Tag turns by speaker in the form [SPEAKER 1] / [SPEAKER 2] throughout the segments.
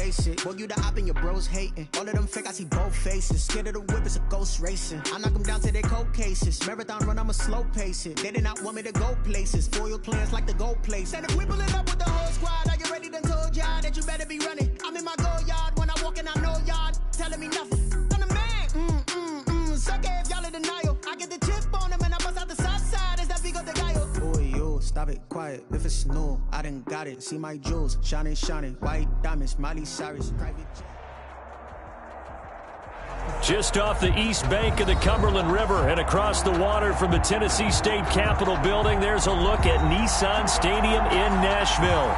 [SPEAKER 1] basic. Boy, you the op and your bros hating. All of them fake, I see both faces. Scared of the whip, it's a ghost racing. I knock them down to their cold cases. Marathon run, I'ma slow pace it. They did not want me to go places. Foil plans like the gold place. And if we pull it up with the whole squad, are you ready? Done told y'all that you better be running. I'm in my go yard. When I walk in, I know y'all telling me nothing. I'm the man. Suck it if y'all in denial. I get the chip on them and I bust out the south side. Is that big of the guy? Boy, yo, stop it, quiet. If it's new, I done got it. See my jewels, shining, white diamonds, Miley Cyrus, private jet.
[SPEAKER 2] Just off the east bank of the Cumberland River and across the water from the Tennessee State Capitol building, there's a look at Nissan Stadium in Nashville.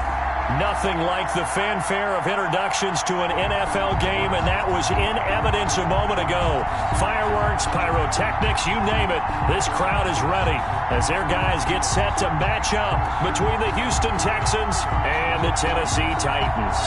[SPEAKER 2] Nothing like the fanfare of introductions to an NFL game, and that was in evidence a moment ago. Fireworks, pyrotechnics, you name it. This crowd is ready as their guys get set to match up between the Houston Texans and the Tennessee Titans.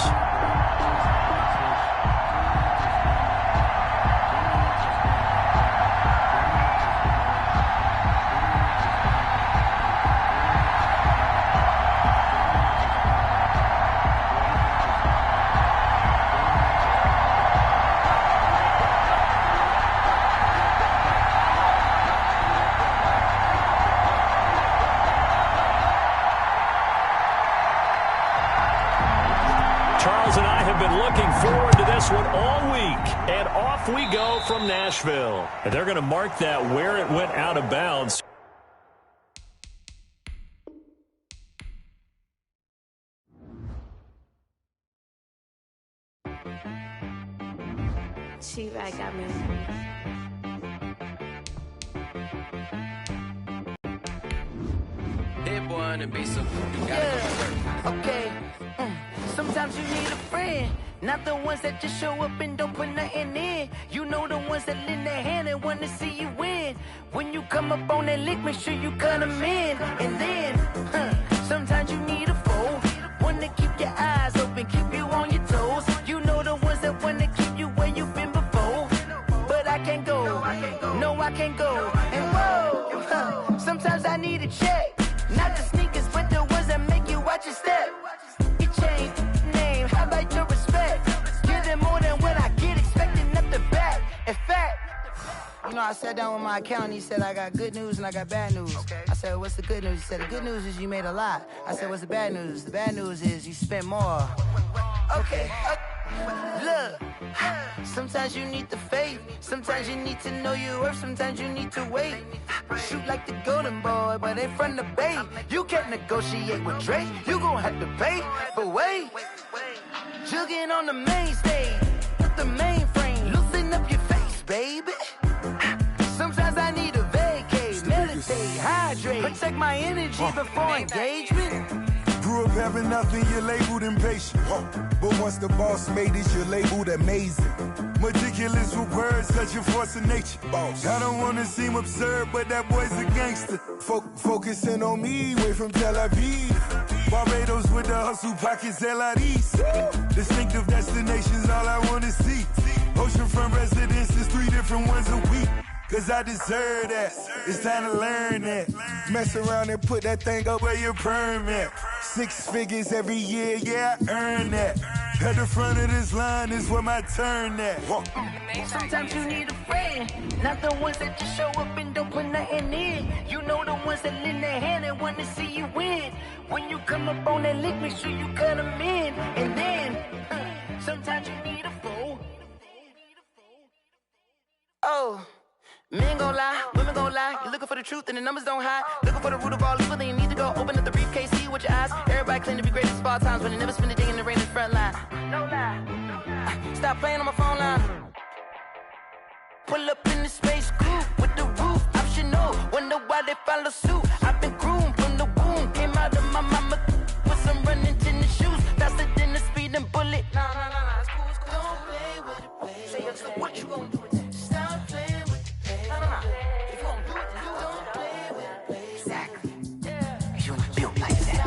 [SPEAKER 2] All week, and off we go from Nashville. And they're going to mark that where it went out of bounds.
[SPEAKER 3] She-Rag got me.
[SPEAKER 4] Hit boy on the beat, so you gotta go to work.
[SPEAKER 5] Okay. Sometimes you need a friend. Not the ones that just show up and don't put nothing in. You know the ones that lend their hand and want to see you win. When you come up on that lick, make sure you cut them in. And then, sometimes you need a foe. One to keep your eyes open, keep you on your toes. You know the ones that want to keep you where you've been before. But I can't go, no I can't go. And whoa, sometimes I need a check. Not the sneakers, but the ones that make you watch your step. You change name, how about your respect? Give them more than what I get, expecting up the back. In fact, you know, I sat down with my accountant. He said, I got good news and I got bad news. Okay. I said, what's the good news? He said, the good news is you made a lot. I said, what's the bad news? The bad news is you spent more. Okay. Look, sometimes you need the faith. Sometimes you need to know your worth. Sometimes you need to wait. Shoot like the golden boy, but ain't from the bay. You can't negotiate with Drake. You gon' have to pay. But wait, jugging on the main stage with the mainframe. Loosen up your face, baby. Sometimes I need a vacate, meditate, hydrate, protect my energy before engagement.
[SPEAKER 6] Grew up having nothing, you're labeled impatient. But once the boss made it, you're labeled amazing. Meticulous with words, such a force of nature. I don't wanna seem absurd, but that boy's a gangster. Focusing on me, way from Tel Aviv. Barbados with the hustle pockets, LIDs. Distinctive destinations, all I wanna see. Oceanfront residences, 3 different ones a week. Cause I deserve that, it's time to learn that. Mess around and put that thing up where your permit. 6 figures every year, yeah, I earn that. At the front of this line is where my turn at.
[SPEAKER 5] Sometimes you need a friend, not the ones that just show up and don't put nothing in. You know the ones that lend their hand and want to see you win. When you come up on that lick, make sure you cut them in. And then, sometimes you need a foe. Oh. Men gon' lie, women gon' lie. You're looking for the truth and the numbers don't hide. Looking for the root of all evil, then you need to go open up the briefcase, see with your eyes. Everybody claim to be greatest of all times, but they never spend a day in the rain in the front line. No lie. Stop playing on my phone line. Pull up in the space coupe with the roof optional. Wonder why they follow suit. I've been groomed from the womb. Came out of my mama with some running tennis shoes. Faster than the speeding bullet. No, it's cool, it's cool. Don't play with it, play. Say, yo, so what you gon' do? Stop playing. If you gon' do it, don't play with it. Exactly. Yeah. You built like that.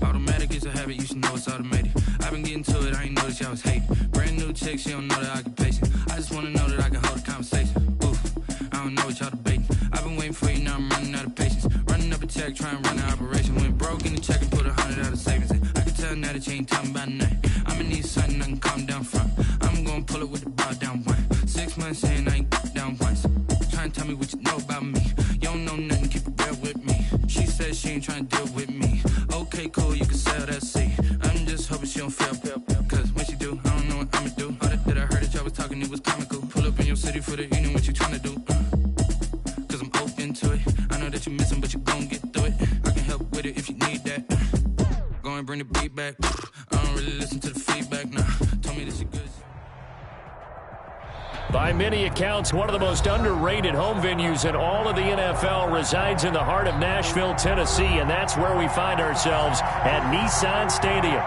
[SPEAKER 7] Automatic is a habit, you should know it's automated. I've been getting to it, I ain't noticed y'all was hating. Brand new
[SPEAKER 3] little chick, she don't know the occupation. I just wanna know that I can hold a conversation. Oof, I don't know what y'all debating. I've been waiting for you, now I'm running out of patience. Running up a check, trying to run an operation. Went broke in the check and put 100 out of savings in. I can tell now that you ain't talking about nothing. I'ma need something I can calm down front. I'm gonna pull it with the bar down one. 6 months in, I ain't down once. Trying to tell me what you know about me. You don't know nothing, keep it real with me. She says she ain't trying to deal with me. Okay, cool, you can sell that seat. I'm just hoping she don't fail. Cause when she do, I don't know what I'ma do. All that I heard that y'all was talking, it was comical. Pull up in your city for the evening, what you trying to do? Cause I'm open to it. I know that you missing, but you gon' get through it. I can help with it if you need that. Go and bring the beat back. I don't really listen to the feedback, nah. Told me that she good.
[SPEAKER 2] By many accounts, one of the most underrated home venues in all of the NFL resides in the heart of Nashville, Tennessee, and that's where we find ourselves at Nissan Stadium.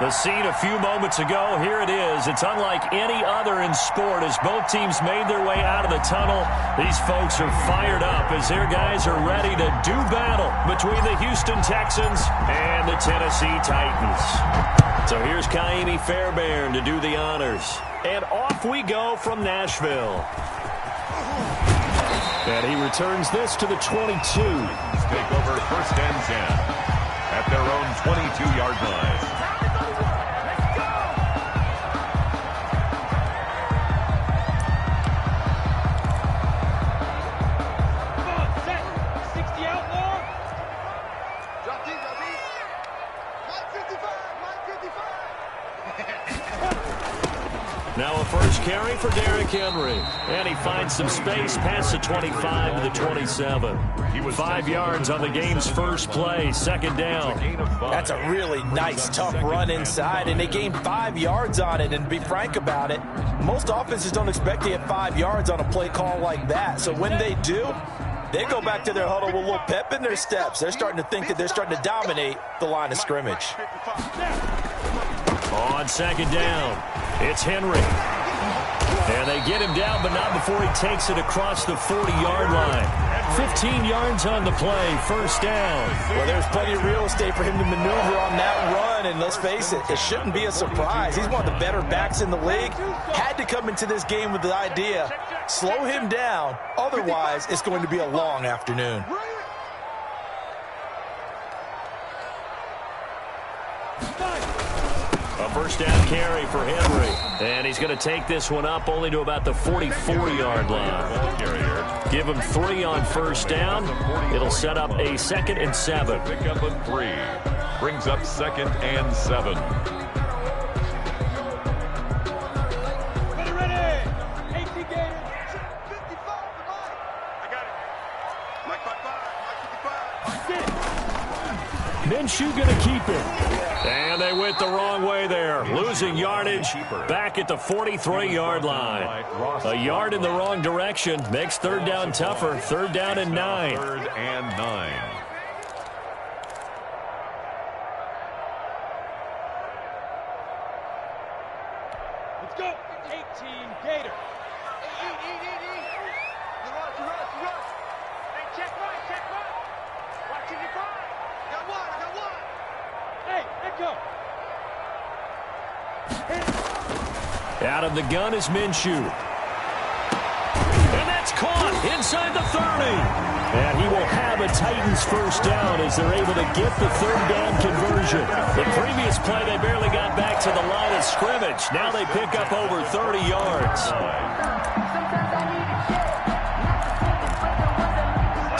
[SPEAKER 2] The scene a few moments ago, here it is. It's unlike any other in sport as both teams made their way out of the tunnel. These folks are fired up as their guys are ready to do battle between the Houston Texans and the Tennessee Titans. So here's Kaimi Fairbairn to do the honors. And off we go from Nashville. And he returns this to the 22.
[SPEAKER 7] Take over 1st and 10 at their own 22-yard line.
[SPEAKER 2] Now a first carry for Derrick Henry. And he finds some space past the 25 to the 27. 5 yards on the game's first play, 2nd down.
[SPEAKER 8] That's a really nice, tough run inside, and they gained 5 yards on it. And to be frank about it, most offenses don't expect to get 5 yards on a play call like that. So when they do, they go back to their huddle with a little pep in their steps. They're starting to think that they're starting to dominate the line of scrimmage.
[SPEAKER 2] On 2nd down, it's Henry. And they get him down, but not before he takes it across the 40-yard line. 15 yards on the play, 1st down.
[SPEAKER 8] Well, there's plenty of real estate for him to maneuver on that run, and let's face it, it shouldn't be a surprise. He's one of the better backs in the league. Had to come into this game with the idea, slow him down, otherwise it's going to be a long afternoon.
[SPEAKER 2] A 1st down carry for Henry. And he's going to take this one up only to about the 44-yard line. Give him 3 on 1st down. It'll set up a 2nd and 7.
[SPEAKER 7] Pick up a 3. Brings up 2nd and 7.
[SPEAKER 9] Ready. 18 Gators. 55 to Mike. I got it. Mike 55.
[SPEAKER 2] Minshew going to keep it. And they went the wrong way there. Losing yardage back at the 43-yard line. A yard in the wrong direction makes 3rd down tougher. 3rd down and 9.
[SPEAKER 7] 3rd and 9.
[SPEAKER 9] Let's go. 18 Gator. Rush. Hey, check right. Watching your ball. I got one. Hey, let go.
[SPEAKER 2] Out of the gun is Minshew. And that's caught inside the 30. And he will have a Titans 1st down as they're able to get the 3rd down conversion. The previous play, they barely got back to the line of scrimmage. Now they pick up over 30 yards.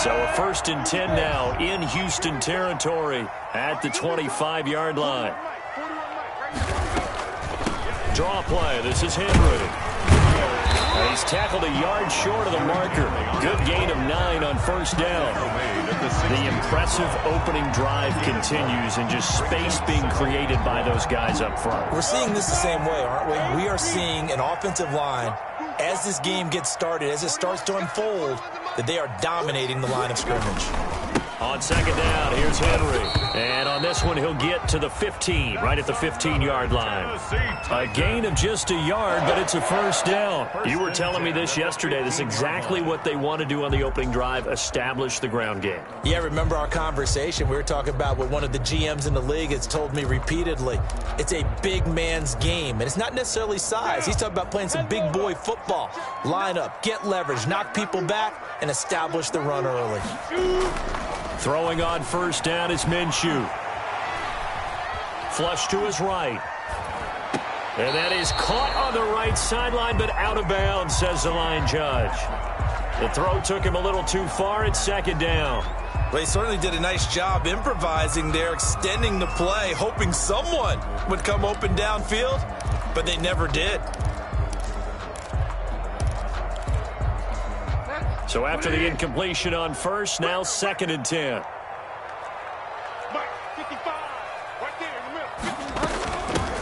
[SPEAKER 2] So a 1st and 10 now in Houston territory at the 25-yard line. Draw play. This is Henry. And he's tackled a yard short of the marker. Good gain of 9 on 1st down. The impressive opening drive continues and just space being created by those guys up front.
[SPEAKER 8] We're seeing this the same way, aren't we? We are seeing an offensive line, as this game gets started, as it starts to unfold, that they are dominating the line of scrimmage.
[SPEAKER 2] On second down, here's Henry. And on this one, he'll get to the 15, right at the 15-yard line. A gain of just a yard, but it's a first down. You were telling me this yesterday. This is exactly what they want to do on the opening drive, establish the ground game.
[SPEAKER 8] Yeah, remember our conversation? We were talking about what one of the GMs in the league has told me repeatedly. It's a big man's game, and it's not necessarily size. He's talking about playing some big boy football. Line up, get leverage, knock people back, and establish the run early.
[SPEAKER 2] Throwing on first down is Minshew. Flush to his right. And that is caught on the right sideline, but out of bounds, says the line judge. The throw took him a little too far. It's second down.
[SPEAKER 8] Well, he certainly did a nice job improvising there, extending the play, hoping someone would come open downfield, but they never did.
[SPEAKER 2] So after the incompletion on first, now second and 10.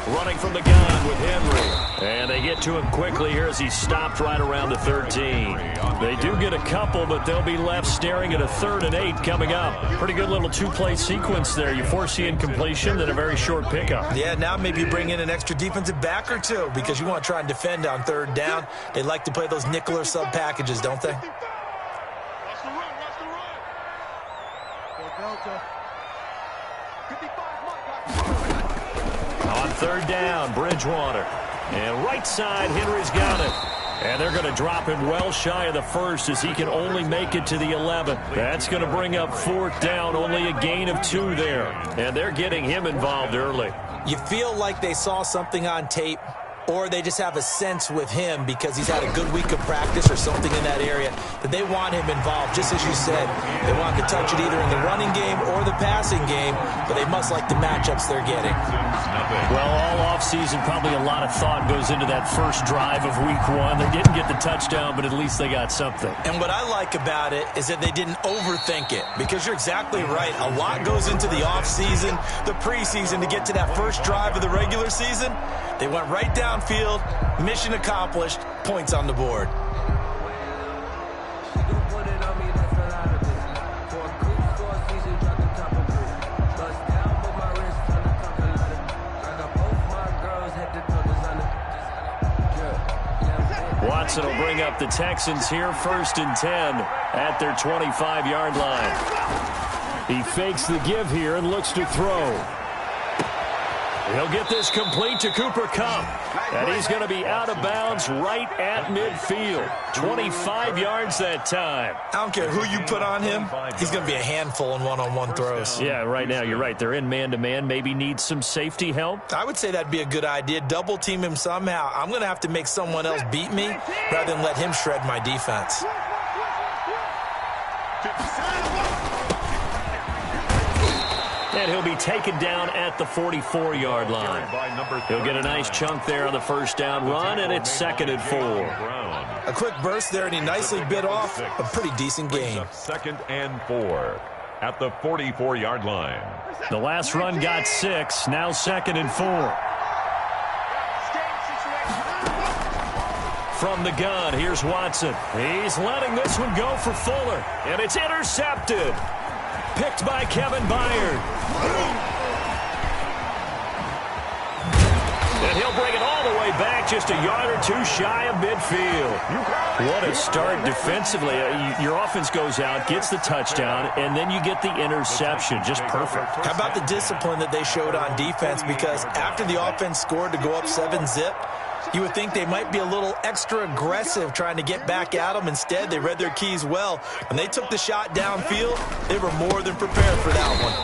[SPEAKER 2] Running from the gun with Henry. And they get to him quickly here as he stopped right around the 13. They do get a couple, but they'll be left staring at a 3rd and 8 coming up. Pretty good little two-play sequence there. You force the incompletion, then a very short pickup.
[SPEAKER 8] Yeah, now maybe bring in an extra defensive back or two because you want to try and defend on 3rd down. They like to play those nickel or sub packages, don't they?
[SPEAKER 2] On 3rd down, Bridgewater. And right side, Henry's got it. And they're going to drop him well shy of the first as he can only make it to the 11. That's going to bring up 4th down, only a gain of 2 there. And they're getting him involved early.
[SPEAKER 8] You feel like they saw something on tape, or they just have a sense with him because he's had a good week of practice or something in that area that they want him involved. Just as you said, they want to touch it either in the running game or the passing game, but they must like the matchups they're getting.
[SPEAKER 2] Well, all offseason, probably a lot of thought goes into that first drive of week 1. They didn't get the touchdown, but at least they got something.
[SPEAKER 8] And what I like about it is that they didn't overthink it, because you're exactly right. A lot goes into the offseason, the preseason to get to that first drive of the regular season. They went right downfield, mission accomplished, points on the board.
[SPEAKER 2] Watson will bring up the Texans here, 1st and 10 at their 25-yard line. He fakes the give here and looks to throw. He'll get this complete to Cooper Kupp. And he's going to be out of bounds right at midfield. 25 yards that time.
[SPEAKER 8] I don't care who you put on him. He's going to be a handful in one-on-one throws.
[SPEAKER 2] Yeah, right now you're right. They're in man-to-man. Maybe need some safety help.
[SPEAKER 8] I would say that'd be a good idea. Double team him somehow. I'm going to have to make someone else beat me rather than let him shred my defense.
[SPEAKER 2] And he'll be taken down at the 44-yard line. He'll get a nice chunk there on the first down run, and it's 2nd and 4.
[SPEAKER 8] A quick burst there, and he nicely bit off a pretty decent gain.
[SPEAKER 7] 2nd and 4 at the 44-yard line.
[SPEAKER 2] The last run got 6, now 2nd and 4. From the gun, here's Watson. He's letting this one go for Fuller, and it's intercepted. Picked by Kevin Byard. And he'll bring it all the way back, just a yard or 2 shy of midfield. What a start defensively. Your offense goes out, gets the touchdown, and then you get the interception. Just perfect.
[SPEAKER 8] How about the discipline that they showed on defense? Because after the offense scored to go up 7-zip, you would think they might be a little extra aggressive trying to get back at them. Instead, they read their keys well. When they took the shot downfield, they were more than prepared for that one.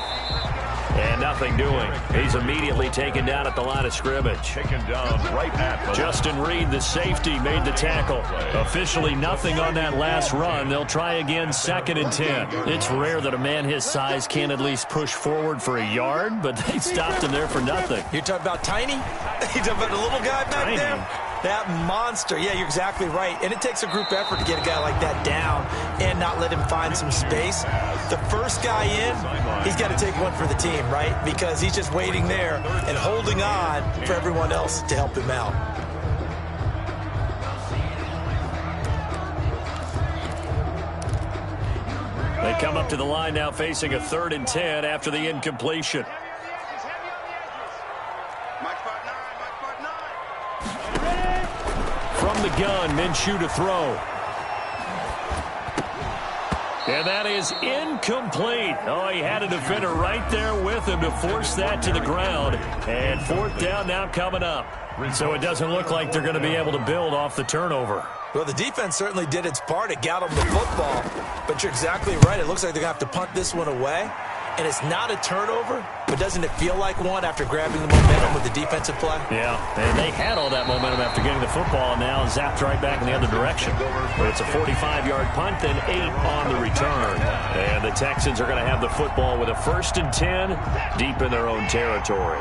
[SPEAKER 2] And nothing doing. He's immediately taken down at the line of scrimmage.
[SPEAKER 7] Taken down right at
[SPEAKER 2] Justin Reed, the safety, made the tackle. Officially nothing on that last run. They'll try again, 2nd and 10. It's rare that a man his size can at least push forward for a yard, but they stopped him there for nothing.
[SPEAKER 8] You're talking about Tiny? You're talking about the little guy back there? That monster. Yeah, you're exactly right. And it takes a group effort to get a guy like that down and not let him find some space. The first guy in, he's got to take one for the team, right? Because he's just waiting there and holding on for everyone else to help him out.
[SPEAKER 2] They They come up to the line now facing a 3rd and 10 after the incompletion. From the gun, Minshew to throw. And that is incomplete. Oh, he had a defender right there with him to force that to the ground. And 4th down now coming up. So it doesn't look like they're going to be able to build off the turnover.
[SPEAKER 8] Well, the defense certainly did its part. It got them the football. But you're exactly right. It looks like they're going to have to punt this one away. And it's not a turnover, but doesn't it feel like one after grabbing the momentum with the defensive play?
[SPEAKER 2] Yeah, and they had all that momentum after getting the football, and now zapped right back in the other direction. But it's a 45-yard punt, then 8 on the return. And the Texans are going to have the football with a 1st and 10 deep in their own territory.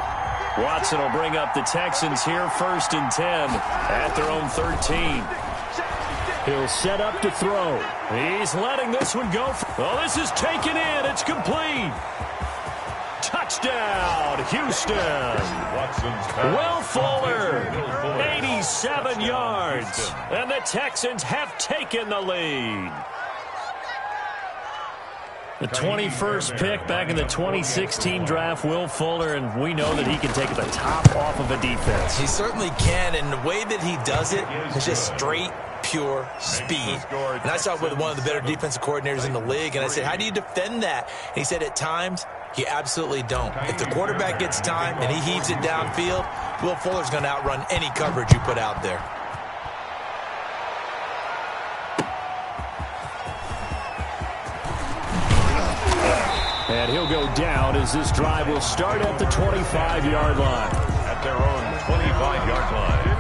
[SPEAKER 2] Watson will bring up the Texans here, 1st and 10 at their own 13. He'll set up to throw. He's letting this one go. Oh, this is taken in. It's complete. Touchdown, Houston. Will Fuller, 87 yards. And the Texans have taken the lead. The 21st pick back in the 2016 draft, Will Fuller, and we know that he can take the top off of a defense.
[SPEAKER 8] He certainly can, and the way that he does it is just straight, pure speed. And I saw with one of the better defensive coordinators in the league, and I said, how do you defend that? And he said, at times, you absolutely don't. If the quarterback gets time and he heaves it downfield, Will Fuller's going to outrun any coverage you put out there.
[SPEAKER 2] And he'll go down as this drive will start at the 25-yard line.
[SPEAKER 7] At their own 25-yard line.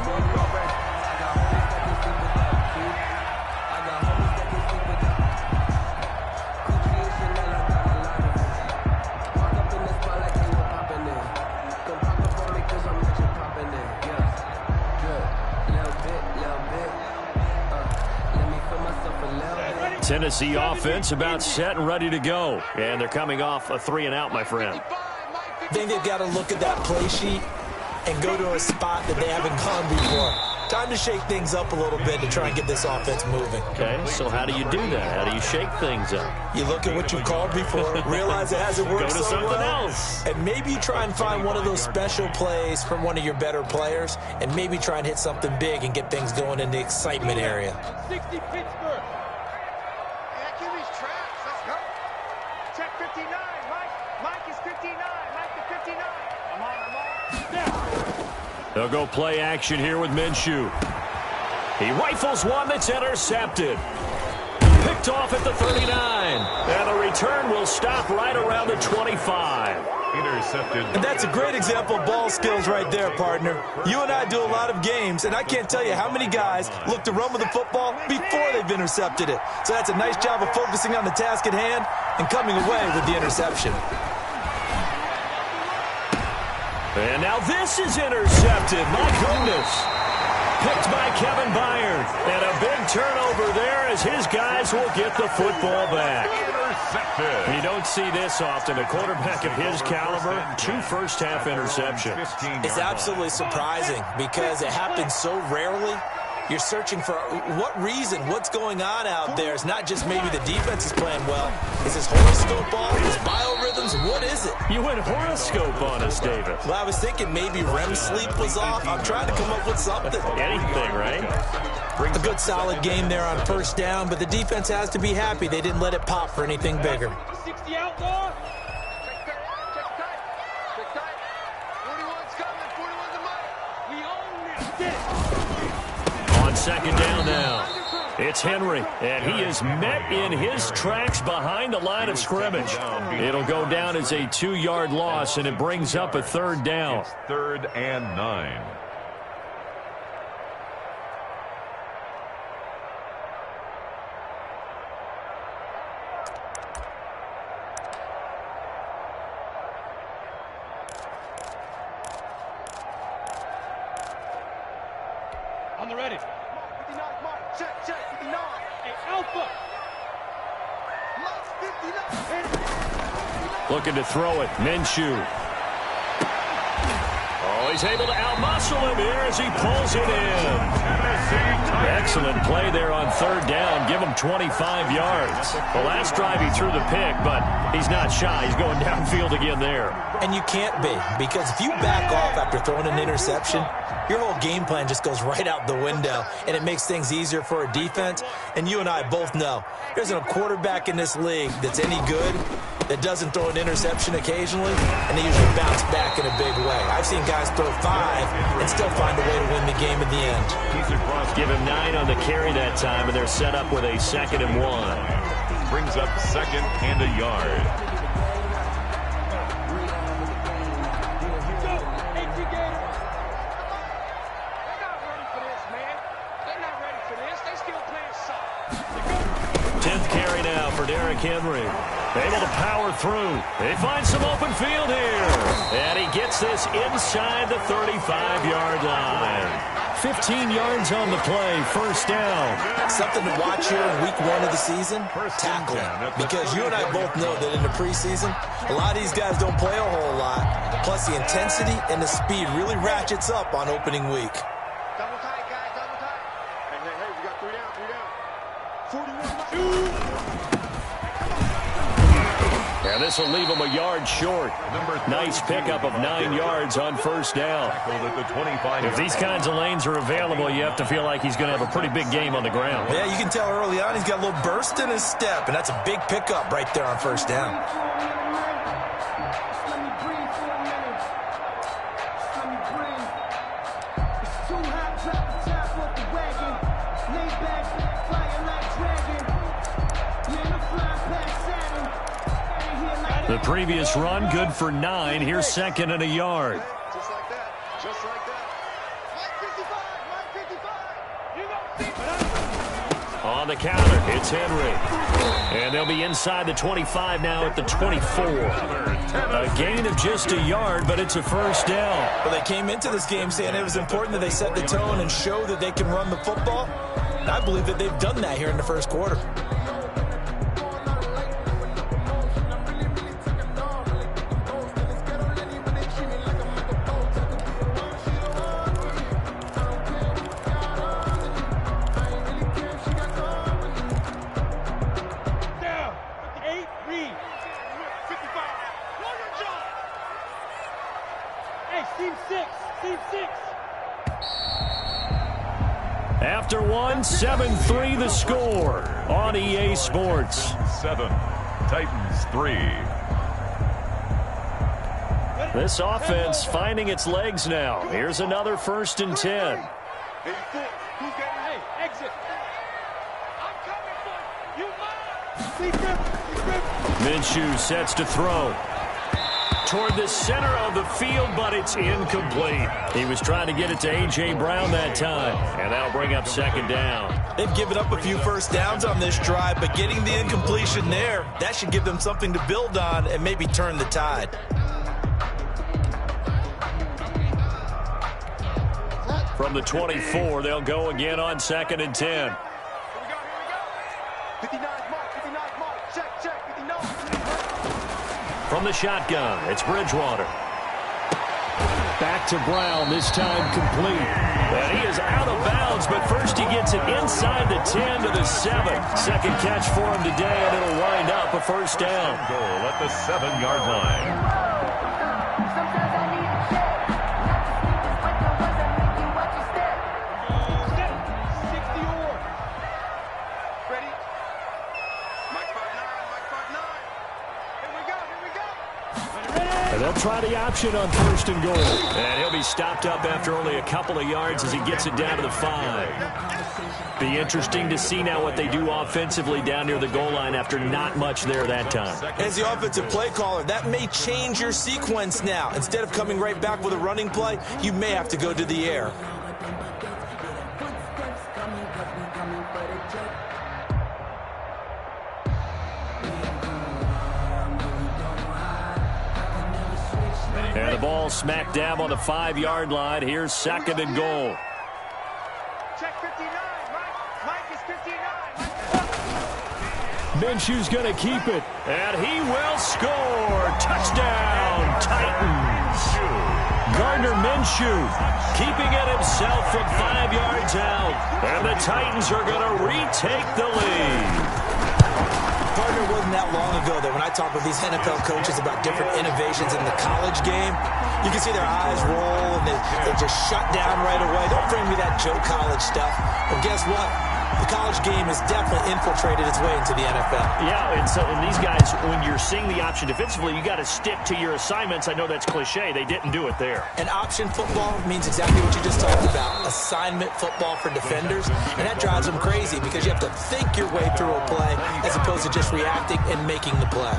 [SPEAKER 2] Tennessee offense about set and ready to go. And they're coming off a 3-and-out, my friend.
[SPEAKER 8] I think they've got to look at that play sheet and go to a spot that they haven't gone before. Time to shake things up a little bit to try and get this offense moving.
[SPEAKER 2] Okay, so how do you do that? How do you shake things up?
[SPEAKER 8] You look at what you've called before, realize it hasn't worked
[SPEAKER 2] go to
[SPEAKER 8] so
[SPEAKER 2] something
[SPEAKER 8] well,
[SPEAKER 2] else.
[SPEAKER 8] and maybe you try and find one of those special plays from one of your better players, and maybe try and hit something big and get things going in the excitement area.
[SPEAKER 9] 60 Pittsburgh. Check 59, Mike is 59, Mike to 59. I'm on.
[SPEAKER 2] They'll go play action here with Minshew. He rifles one that's intercepted. Picked off at the 39. And the return will stop right around the 25.
[SPEAKER 7] Intercepted.
[SPEAKER 8] And that's a great example of ball skills right there, partner. You and I do a lot of games, and I can't tell you how many guys look to run with the football before they've intercepted it. So that's a nice job of focusing on the task at hand and coming away with the interception.
[SPEAKER 2] And now this is intercepted. My goodness. Picked by Kevin Byard. And a big turnover there as his guys will get the football back. You don't see this often. A quarterback of his caliber, 2 first-half interceptions.
[SPEAKER 8] It's absolutely surprising because it happens so rarely. You're searching for what reason, what's going on out there. It's not just maybe the defense is playing well. Is this horoscope off? Is biorhythms? What is it?
[SPEAKER 2] You went horoscope on us, David.
[SPEAKER 8] Well, I was thinking maybe REM sleep was off. I'm trying to come up with something.
[SPEAKER 2] Anything, right?
[SPEAKER 8] A good solid game there on first down, but the defense has to be happy they didn't let it pop for anything bigger.
[SPEAKER 9] 60 outlaw. Check tight. 41's coming. 41's the mic. We own this.
[SPEAKER 2] On second down now. It's Henry, and he is met in his tracks behind the line of scrimmage. It'll go down as a 2-yard loss, and it brings up a 3rd down.
[SPEAKER 7] It's 3rd and 9.
[SPEAKER 9] On the ready. 59, Mark. Check, 59. Hey, Alpha. Lock 59.
[SPEAKER 2] Looking to throw it. Minshew. Oh, he's able to outmuscle him here as he pulls it in. Excellent play there on third down. Give him 25 yards. The last drive he threw the pick, but he's not shy. He's going downfield again there.
[SPEAKER 8] And you can't be, because if you back off after throwing an interception, your whole game plan just goes right out the window, and it makes things easier for a defense. And you and I both know there's a quarterback in this league that's any good that doesn't throw an interception occasionally, and they usually bounce back in a big way. I've seen guys throw 5 and still find a way to win the game in the end.
[SPEAKER 2] Give him 9 on the carry that time, and they're set up with a 2nd and 1.
[SPEAKER 7] Brings up 2nd and a yard.
[SPEAKER 2] Henry able to power through. They find some open field here. And he gets this inside the 35-yard line. 15 yards on the play. First down.
[SPEAKER 8] Something to watch here in week 1 of the season, tackling. Because you and I both know that in the preseason, a lot of these guys don't play a whole lot. Plus the intensity and the speed really ratchets up on opening week.
[SPEAKER 9] Double tight, guys, double tight. Hey, we got 3 down. 41.
[SPEAKER 2] And this will leave him a yard short. Nice pickup of 9 yards on first down. If these kinds of lanes are available, you have to feel like he's going to have a pretty big game on the ground.
[SPEAKER 8] Yeah, you can tell early on he's got a little burst in his step, and that's a big pickup right there on first down.
[SPEAKER 2] The previous run, good for 9. Here's 2nd and a yard.
[SPEAKER 9] Just like that. Just like that. Mike 55.
[SPEAKER 2] On the counter, it's Henry. And they'll be inside the 25 now at the 24. A gain of just a yard, but it's a first down.
[SPEAKER 8] Well, they came into this game saying it was important that they set the tone and show that they can run the football. And I believe that they've done that here in the first quarter.
[SPEAKER 2] After 7-3 the score on EA Sports.
[SPEAKER 7] 7, Titans 3.
[SPEAKER 2] This offense finding its legs now. Here's another 1st and 10.
[SPEAKER 9] Hey, exit. I'm coming for you.
[SPEAKER 2] Minshew sets to throw. Toward the center of the field, but it's incomplete. He was trying to get it to A.J. Brown that time, and that'll bring up 2nd down.
[SPEAKER 8] They've given up a few first downs on this drive, but getting the incompletion there, that should give them something to build on and maybe turn the tide.
[SPEAKER 2] From the 24, they'll go again on 2nd and 10.
[SPEAKER 9] Here we go. 59 mark, check, 59.
[SPEAKER 2] From the shotgun, it's Bridgewater. Back to Brown, this time complete. And he is out of bounds, but first he gets it inside the 10 to the 7. Second catch for him today, and it'll wind up a first down.
[SPEAKER 7] Goal at the 7-yard line.
[SPEAKER 2] And they'll try the option on 1st and goal. And he'll be stopped up after only a couple of yards as he gets it down to the 5. Be interesting to see now what they do offensively down near the goal line after not much there that time.
[SPEAKER 8] As the offensive play caller, that may change your sequence now. Instead of coming right back with a running play, you may have to go to the air.
[SPEAKER 2] And the ball smack dab on the 5-yard line. Here's 2nd and goal.
[SPEAKER 9] Check 59, Mike is 59.
[SPEAKER 2] Minshew's going to keep it, and he will score. Touchdown, Titans. Gardner Minshew keeping it himself from 5 yards out. And the Titans are going to retake the lead.
[SPEAKER 8] Partner, wasn't that long ago that when I talk with these NFL coaches about different innovations in the college game, you can see their eyes roll and they just shut down right away. Don't bring me that Joe College stuff. Well, guess what? The college game has definitely infiltrated its way into the NFL.
[SPEAKER 2] Yeah, and these guys, when you're seeing the option defensively, you got to stick to your assignments. I know that's cliche. They didn't do it there.
[SPEAKER 8] And option football means exactly what you just talked about, assignment football for defenders. And that drives them crazy because you have to think your way through a play as opposed to just reacting and making the play.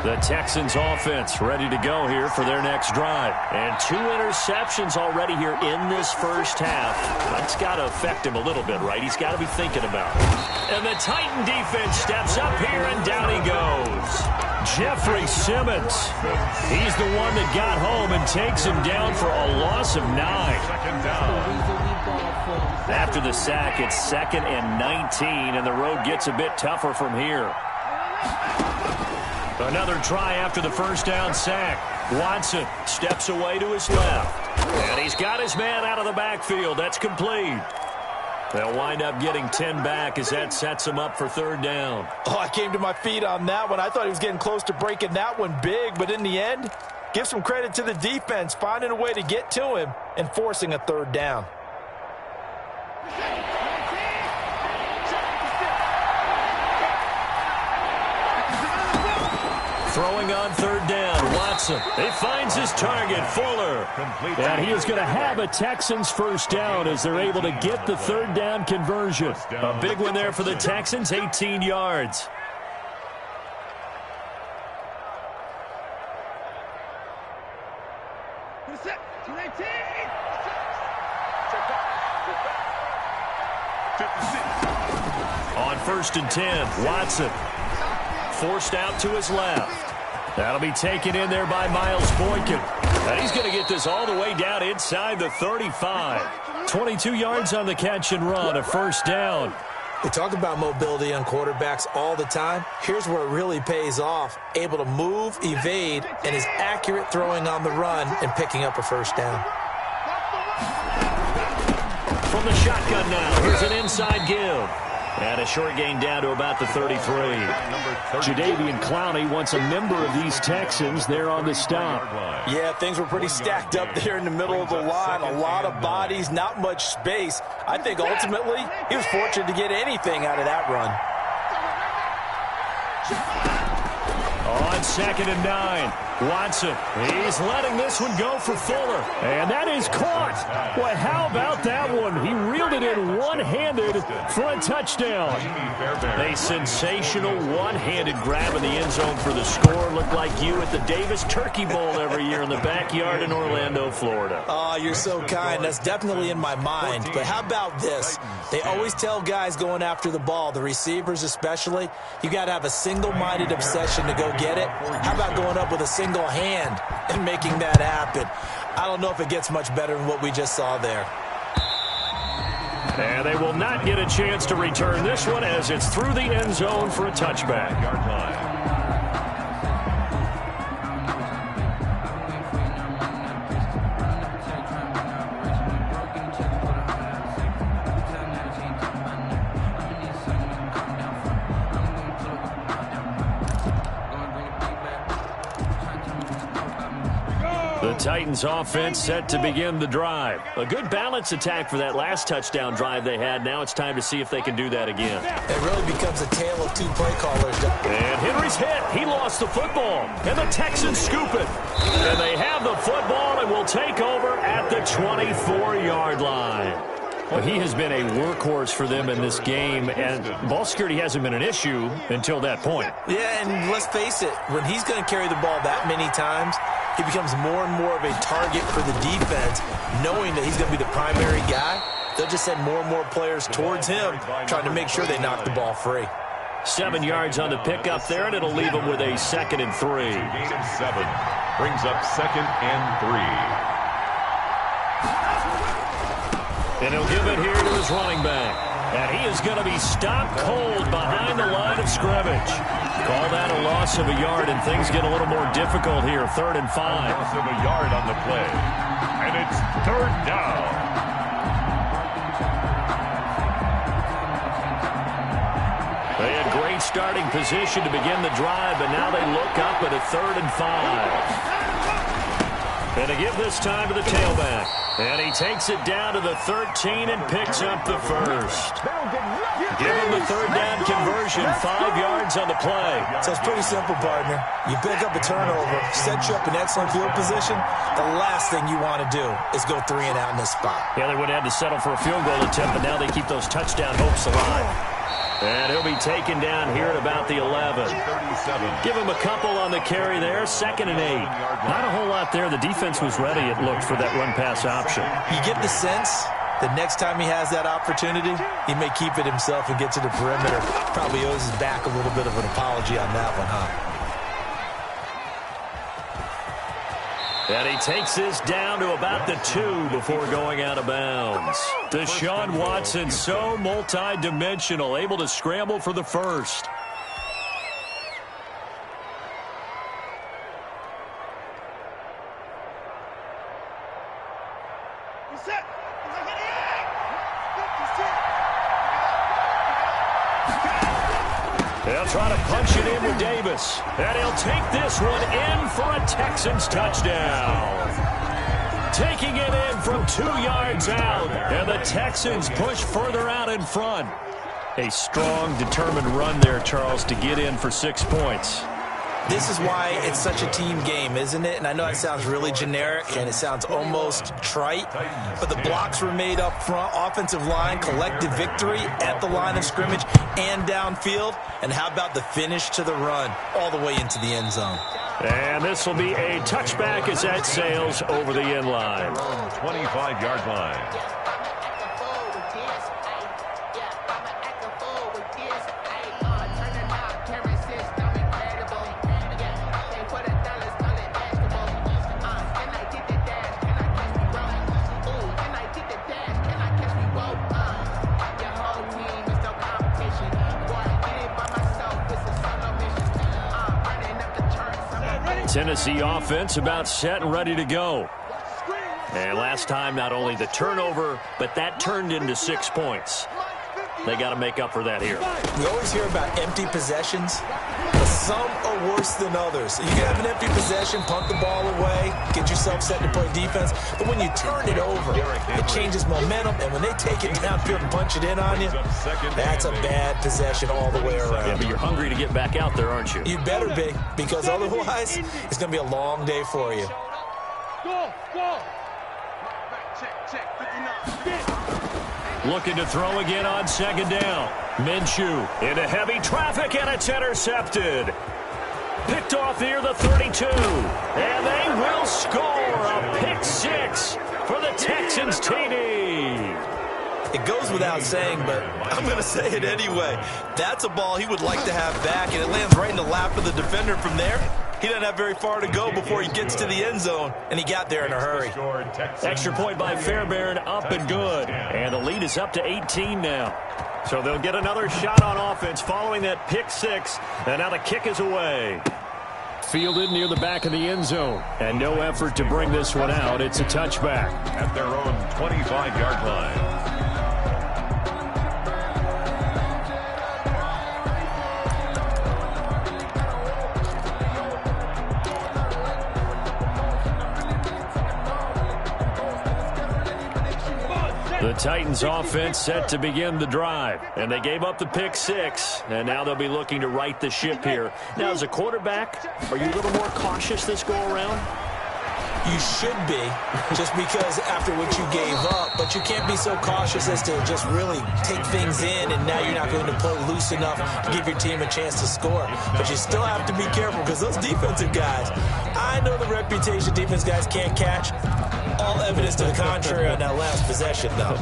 [SPEAKER 2] The Texans offense ready to go here for their next drive. And 2 interceptions already here in this first half. That's got to affect him a little bit, right? He's got to be thinking about it. And the Titan defense steps up here, and down he goes. Jeffrey Simmons. He's the one that got home and takes him down for a loss of 9. After the sack, it's 2nd and 19, and the road gets a bit tougher from here. Another try after the first down sack. Watson steps away to his left. And he's got his man out of the backfield. That's complete. They'll wind up getting 10 back as that sets him up for 3rd down.
[SPEAKER 8] Oh, I came to my feet on that one. I thought he was getting close to breaking that one big, but in the end, give some credit to the defense, finding a way to get to him and forcing a 3rd down.
[SPEAKER 2] Throwing on 3rd down, Watson. He finds his target, Fuller. And he is going to have a Texans first down as they're able to get the 3rd down conversion. A big one there for the Texans, 18 yards. On 1st and 10, Watson. Forced out to his left. That'll be taken in there by Miles Boykin. And he's going to get this all the way down inside the 35. 22 yards on the catch and run, a 1st down.
[SPEAKER 8] We talk about mobility on quarterbacks all the time. Here's where it really pays off. Able to move, evade, and is accurate throwing on the run and picking up a 1st down.
[SPEAKER 2] From the shotgun now, here's an inside give. And a short gain down to about the 33. Jadeveon Clowney wants a member of these Texans there on the stop.
[SPEAKER 8] Yeah, things were pretty stacked up there in the middle of the line. A lot of bodies, not much space. I think ultimately he was fortunate to get anything out of that run.
[SPEAKER 2] On 2nd and 9, Watson. He's letting this one go for Fuller. And that is caught. Boy, how about that one? He reeled it in one-handed for a touchdown. A sensational one-handed grab in the end zone for the score. Looked like you at the Davis Turkey Bowl every year in the backyard in Orlando, Florida.
[SPEAKER 8] Oh, you're so kind. That's definitely in my mind. But how about this? They always tell guys going after the ball, the receivers especially, you got to have a single-minded obsession to go get it. How about going up with a single hand and making that happen? I don't know if it gets much better than what we just saw there.
[SPEAKER 2] And they will not get a chance to return this one as it's through the end zone for a touchback. Yard line. The Titans offense set to begin the drive. A good balance attack for that last touchdown drive they had. Now it's time to see if they can do that again.
[SPEAKER 8] It really becomes a tale of 2 play callers.
[SPEAKER 2] And Henry's hit. He lost the football. And the Texans scoop it. And they have the football and will take over at the 24-yard line. Well, he has been a workhorse for them in this game, and ball security hasn't been an issue until that point.
[SPEAKER 8] Yeah, and let's face it, when he's going to carry the ball that many times, he becomes more and more of a target for the defense, knowing that he's going to be the primary guy. They'll just send more and more players towards him, trying to make sure they knock the ball free.
[SPEAKER 2] 7 yards on the pickup there, and it'll leave him with a 2nd and 3.
[SPEAKER 7] Gain of 7 brings up 2nd and 3.
[SPEAKER 2] And he'll give it here to his running back. And he is going to be stopped cold behind the line of scrimmage. Call that a loss of a yard, and things get a little more difficult here. 3rd and 5.
[SPEAKER 7] Loss of a yard on the play. And it's 3rd down.
[SPEAKER 2] They had great starting position to begin the drive, but now they look up at a 3rd and 5. And to give this time to the tailback. And he takes it down to the 13 and picks up the first. Give him the 3rd down conversion, 5 yards on the play.
[SPEAKER 8] So it's pretty simple, partner. You pick up a turnover, set you up in excellent field position. The last thing you want to do is go 3 and out in this spot.
[SPEAKER 2] Yeah, they would have had to settle for a field goal attempt, but now they keep those touchdown hopes alive. And he'll be taken down here at about the 11.
[SPEAKER 7] 37.
[SPEAKER 2] Give him a couple on the carry there, 2nd and 8. Not a whole lot there. The defense was ready, it looked, for that run-pass option.
[SPEAKER 8] You get the sense that next time he has that opportunity, he may keep it himself and get to the perimeter. Probably owes his back a little bit of an apology on that one, huh?
[SPEAKER 2] And he takes this down to about the 2 before going out of bounds. Deshaun Watson, so multi-dimensional, able to scramble for the first. They'll try to punch it in with Davis. And he'll take this one in for a Texans touchdown. Taking it in from 2 yards out. And the Texans push further out in front. A strong, determined run there, Charles, to get in for 6 points.
[SPEAKER 8] This is why it's such a team game, isn't it? And I know it sounds really generic and it sounds almost trite, but the blocks were made up front, offensive line, collective victory at the line of scrimmage and downfield. And how about the finish to the run all the way into the end zone?
[SPEAKER 2] And this will be a touchback as that sails over the end line.
[SPEAKER 7] 25-yard line.
[SPEAKER 2] Tennessee offense about set and ready to go. And last time, not only the turnover, but that turned into 6 points. They got to make up for that here.
[SPEAKER 8] We always hear about empty possessions, but some are worse than others. You can have an empty possession, punt the ball away, get yourself set to play defense, but when you turn it over, it changes momentum, and when they take it downfield and punch it in on you, that's a bad possession all the way around.
[SPEAKER 2] Yeah, but you're hungry to get back out there, aren't you?
[SPEAKER 8] You better be, because otherwise, it's going to be a long day for you.
[SPEAKER 9] Go! Check, 59.
[SPEAKER 2] Looking to throw again on 2nd down. Minshew into heavy traffic, and it's intercepted. Picked off near the 32. And they will score a pick 6 for the Texans TD.
[SPEAKER 8] It goes without saying, but I'm going to say it anyway. That's a ball he would like to have back, and it lands right in the lap of the defender from there. He doesn't have very far to go before he gets to the end zone, and he got there in a hurry.
[SPEAKER 2] Extra point by Fairbairn, up and good. And the lead is up to 18 now. So they'll get another shot on offense following that pick 6, and now the kick is away. Fielded near the back of the end zone, and no effort to bring this one out. It's a touchback.
[SPEAKER 7] At their own 25-yard line.
[SPEAKER 2] The Titans offense set to begin the drive, and they gave up the pick 6, and now they'll be looking to right the ship here. Now, as a quarterback, are you a little more cautious this go-around?
[SPEAKER 8] You should be, just because after what you gave up, but you can't be so cautious as to just really take things in, and now you're not going to play loose enough to give your team a chance to score. But you still have to be careful, because those defensive guys, I know the reputation defense guys can't catch. All evidence to the contrary on that last possession, though.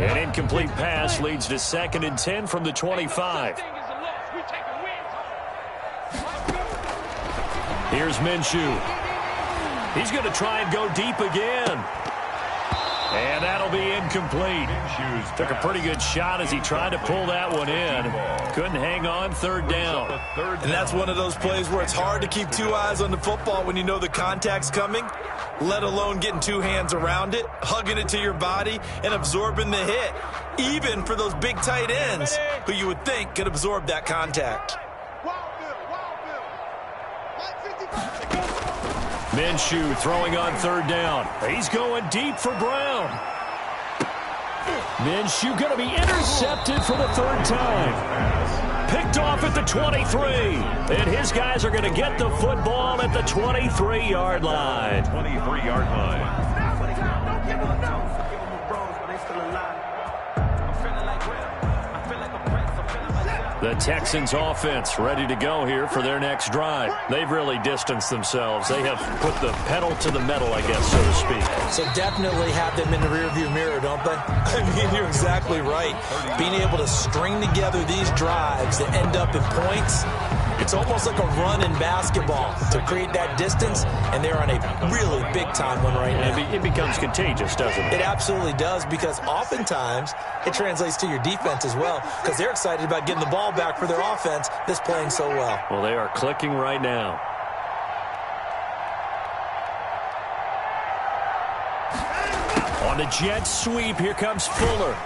[SPEAKER 2] An incomplete pass leads to 2nd and 10 from the 25. Here's Minshew. He's going to try and go deep again. And that'll be incomplete. Took a pretty good shot as he tried to pull that one in. Couldn't hang on, third down.
[SPEAKER 8] And that's one of those plays where it's hard to keep two eyes on the football when you know the contact's coming, let alone getting two hands around it, hugging it to your body, and absorbing the hit, even for those big tight ends who you would think could absorb that contact.
[SPEAKER 2] Minshew throwing on third down. He's going deep for Brown. Minshew going to be intercepted for the third time. Picked off at the 23. And his guys are going to get the football at the 23-yard line.
[SPEAKER 7] 23-yard line.
[SPEAKER 2] The Texans offense ready to go here for their next drive. They've really distanced themselves. They have put the pedal to the metal, I guess, so to speak.
[SPEAKER 8] So definitely have them in the rearview mirror, don't they? I mean, you're exactly right. Being able to string together these drives that end up in points, it's almost like a run in basketball to create that distance, and they're on a really big-time one right now.
[SPEAKER 2] It becomes contagious, doesn't it?
[SPEAKER 8] It absolutely does, because oftentimes it translates to your defense as well, because they're excited about getting the ball back for their offense that's playing so well.
[SPEAKER 2] Well, they are clicking right now. On the jet sweep, here comes Fuller.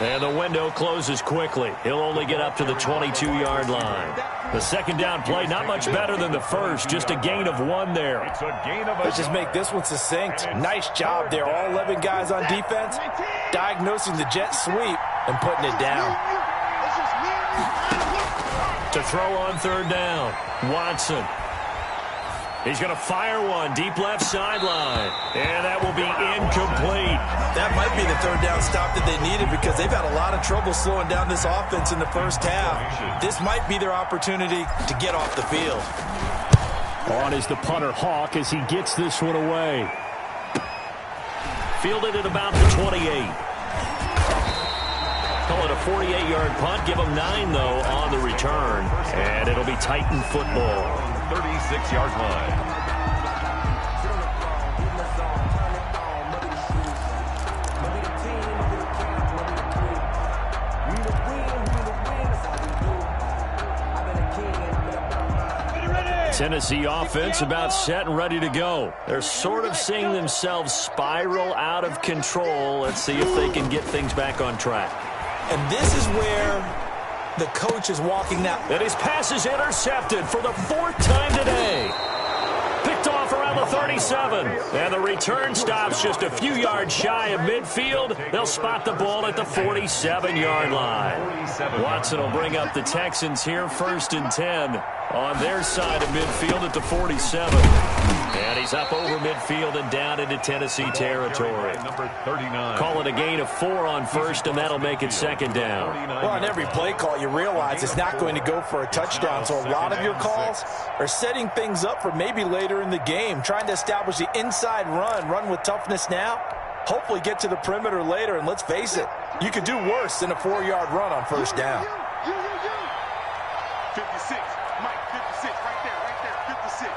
[SPEAKER 2] And the window closes quickly. He'll only get up to the 22-yard line. The second down play, not much better than the first, just a gain of one there.
[SPEAKER 7] It's a gain of
[SPEAKER 8] Let's just make this one succinct. Nice job there. All 11 guys on defense, diagnosing the jet sweep and putting it down.
[SPEAKER 2] To throw on third down, Watson. He's going to fire one deep left sideline. And that will be incomplete.
[SPEAKER 8] That might be the third down stop that they needed, because they've had a lot of trouble slowing down this offense in the first half. This might be their opportunity to get off the field.
[SPEAKER 2] On is the punter, Hawk, as he gets this one away. Fielded at about the 28. Call it a 48-yard punt. Give them 9, though, on the return. And it'll be Titan football.
[SPEAKER 7] 36-yard line.
[SPEAKER 2] Tennessee offense about set and ready to go. They're sort of seeing themselves spiral out of control. Let's see if they can get things back on track.
[SPEAKER 8] And this is where the coach is walking that.
[SPEAKER 2] And his pass is intercepted for the 4th time today. Picked off around the 37. And the return stops just a few yards shy of midfield. They'll spot the ball at the 47-yard line. Watson will bring up the Texans here, 1st and 10 on their side of midfield at the 47. And he's up over midfield and down into Tennessee territory.
[SPEAKER 7] Number 39.
[SPEAKER 2] Call it a gain of 4 on first, and that'll make it second down.
[SPEAKER 8] Well, on every play call, you realize it's not going to go for a touchdown. So a lot of your calls are setting things up for maybe later in the game, trying to establish the inside run with toughness now, hopefully get to the perimeter later. And let's face it, you could do worse than a 4-yard run on first down.
[SPEAKER 9] 56. Mike, 56. Right there. 56.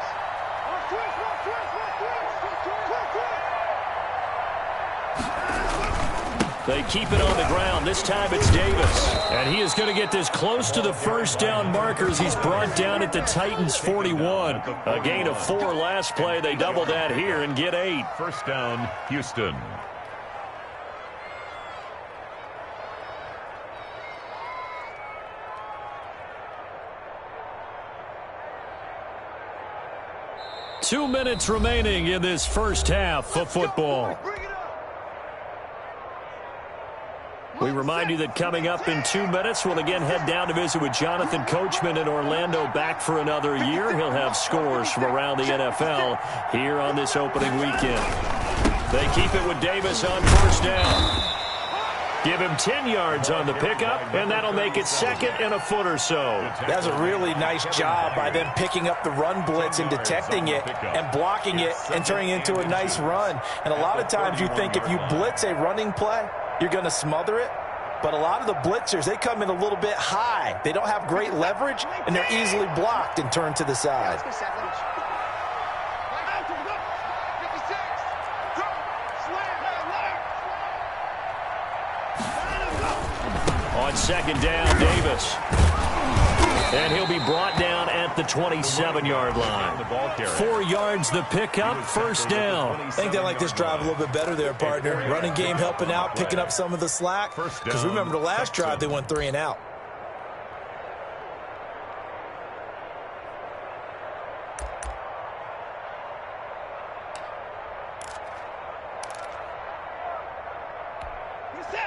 [SPEAKER 2] They keep it on the ground. This time it's Davis. And he is going to get this close to the first down markers. He's brought down at the Titans 41. A gain of 4 last play. They double that here and get 8.
[SPEAKER 7] First down, Houston.
[SPEAKER 2] Two minutes remaining in this first half of football. We remind you that coming up in 2 minutes, we'll again head down to visit with Jonathan Coachman in Orlando, back for another year. He'll have scores from around the NFL here on this opening weekend. They keep it with Davis on first down. Give him 10 yards on the pickup, and that'll make it second and a foot or so.
[SPEAKER 8] That's a really nice job by them picking up the run blitz and detecting it and blocking it and turning it into a nice run. And a lot of times you think if you blitz a running play, you're going to smother it. But a lot of the blitzers, they come in a little bit high. They don't have great leverage, and they're easily blocked and turned to the side.
[SPEAKER 2] second down, Davis. And he'll be brought down at the 27-yard line. 4 yards the pickup, first down.
[SPEAKER 8] I think they like this drive a little bit better there, partner. Running game helping out, picking up some of the slack. Because remember the last drive, they went 3 and out.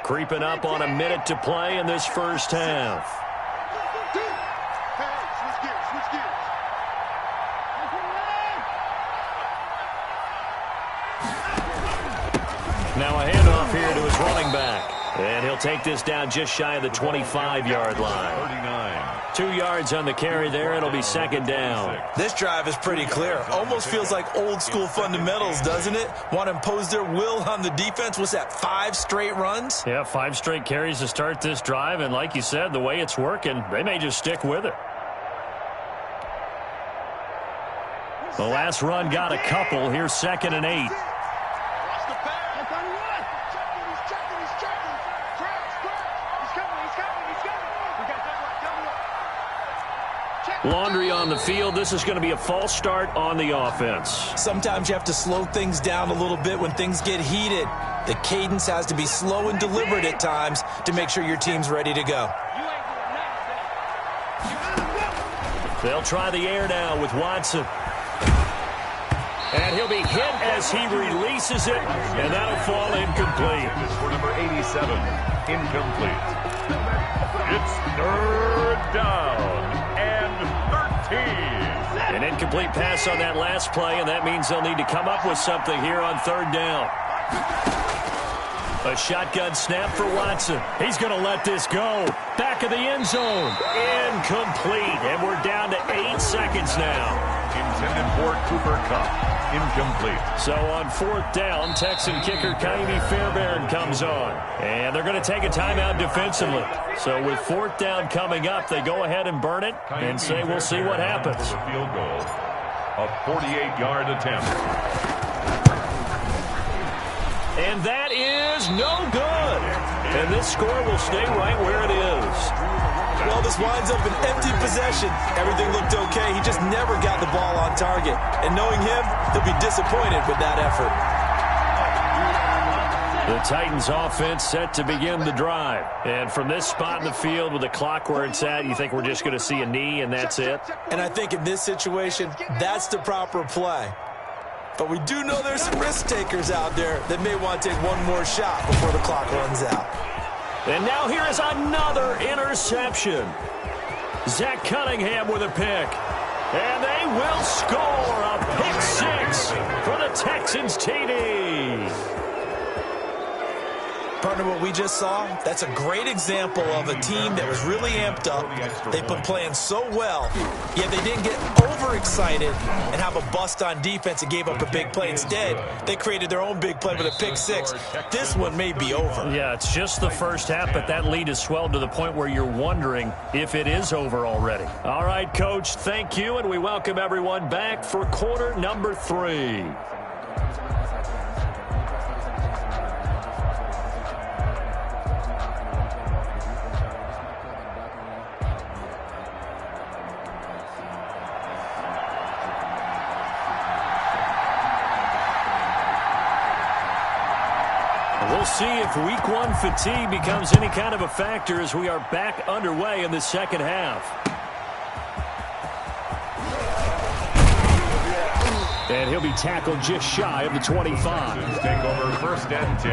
[SPEAKER 2] Creeping up on a minute to play in this first half. Now a handoff here to his running back. And he'll take this down just shy of the 25-yard line. 2 yards on the carry there. It'll be second down.
[SPEAKER 8] This drive is pretty clear. Almost feels like old-school fundamentals, doesn't it? Want to impose their will on the defense. What's that, 5 straight runs?
[SPEAKER 2] Yeah, 5 straight carries to start this drive. And like you said, the way it's working, they may just stick with it. The last run got a couple. Here's 2nd and 8. Laundry on the field. This is going to be a false start on the offense.
[SPEAKER 8] Sometimes you have to slow things down a little bit when things get heated. The cadence has to be slow and deliberate at times to make sure your team's ready to go.
[SPEAKER 2] They'll try the air now with Watson. And he'll be hit as he releases it, and that'll fall incomplete.
[SPEAKER 7] For number 87, incomplete. It's 3rd down and 13.
[SPEAKER 2] An incomplete pass on that last play, and that means they'll need to come up with something here on 3rd down. A shotgun snap for Watson. He's going to let this go. Back of the end zone. Incomplete, and we're down to 8 seconds now.
[SPEAKER 7] Intended for Cooper Kupp. Incomplete.
[SPEAKER 2] So on 4th down, Texan kicker Kaimi Fairbairn comes on. And they're going to take a timeout defensively. So with 4th down coming up, they go ahead and burn it and say we'll see what happens.
[SPEAKER 7] Field goal. A 48-yard attempt.
[SPEAKER 2] And that is no good. And this score will stay right where it is.
[SPEAKER 8] Well, this winds up an empty possession. Everything looked okay. He just never got the ball on target. And knowing him, he'll be disappointed with that effort.
[SPEAKER 2] The Titans offense set to begin the drive. And from this spot in the field with the clock where it's at, you think we're just going to see a knee and that's it?
[SPEAKER 8] And I think in this situation, that's the proper play. But we do know there's some risk takers out there that may want to take one more shot before the clock runs out.
[SPEAKER 2] And now here is another interception. Zach Cunningham with a pick. And they will score a pick 6 for the Texans TD.
[SPEAKER 8] Partner, what we just saw, that's a great example of a team that was really amped up. They've been playing so well, yet they didn't get overexcited and have a bust on defense and gave up a big play. Instead, they created their own big play with a pick 6. This one may be over.
[SPEAKER 2] Yeah, it's just the first half, but that lead has swelled to the point where you're wondering if it is over already. All right, Coach, thank you, and we welcome everyone back for quarter number 3. We'll see if week 1 fatigue becomes any kind of a factor as we are back underway in the second half. And he'll be tackled just shy of the 25.
[SPEAKER 7] Take over 1st and 10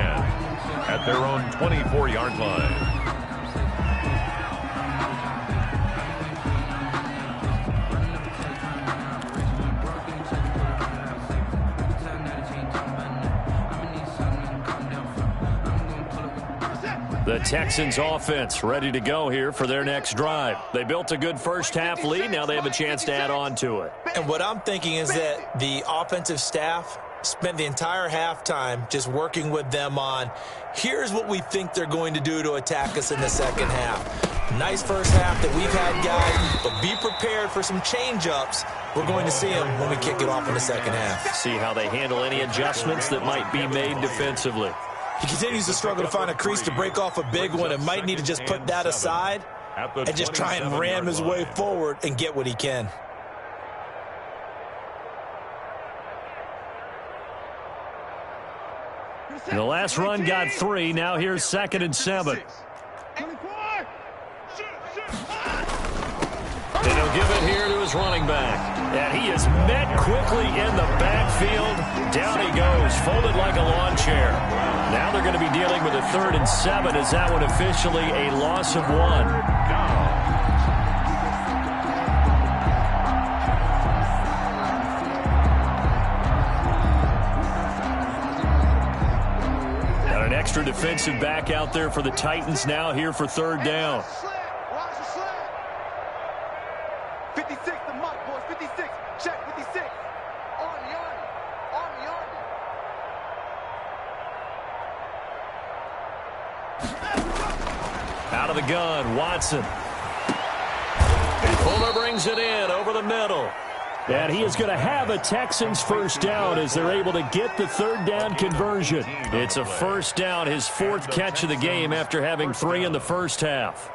[SPEAKER 7] at their own 24-yard line.
[SPEAKER 2] The Texans offense ready to go here for their next drive. They built a good first half lead. Now they have a chance to add on to it.
[SPEAKER 8] And what I'm thinking is that the offensive staff spent the entire halftime just working with them on, here's what we think they're going to do to attack us in the second half. Nice first half that we've had, guys, but be prepared for some change-ups. We're going to see them when we kick it off in the second half.
[SPEAKER 2] See how they handle any adjustments that might be made defensively.
[SPEAKER 8] He continues to struggle to find a crease to break off a big one and might need to just put that aside and just try and ram his way forward and get what he can.
[SPEAKER 2] The last run got 3. Now here's 2nd and 7. And he'll give it here to his running back. And he is met quickly in the backfield. Down he goes, folded like a lawn chair. Now they're going to be dealing with a 3rd and 7. Is that one officially a loss of 1? Extra defensive back out there for the Titans now here for 3rd down.
[SPEAKER 9] 56, the mark, boys. 56. Check 56. Army.
[SPEAKER 2] Out of the gun, Watson. And Fuller brings it in over the middle. And he is going to have a Texans 1st down as they're able to get the 3rd down conversion. It's a 1st down, his 4th catch of the game after having 3 in the first half.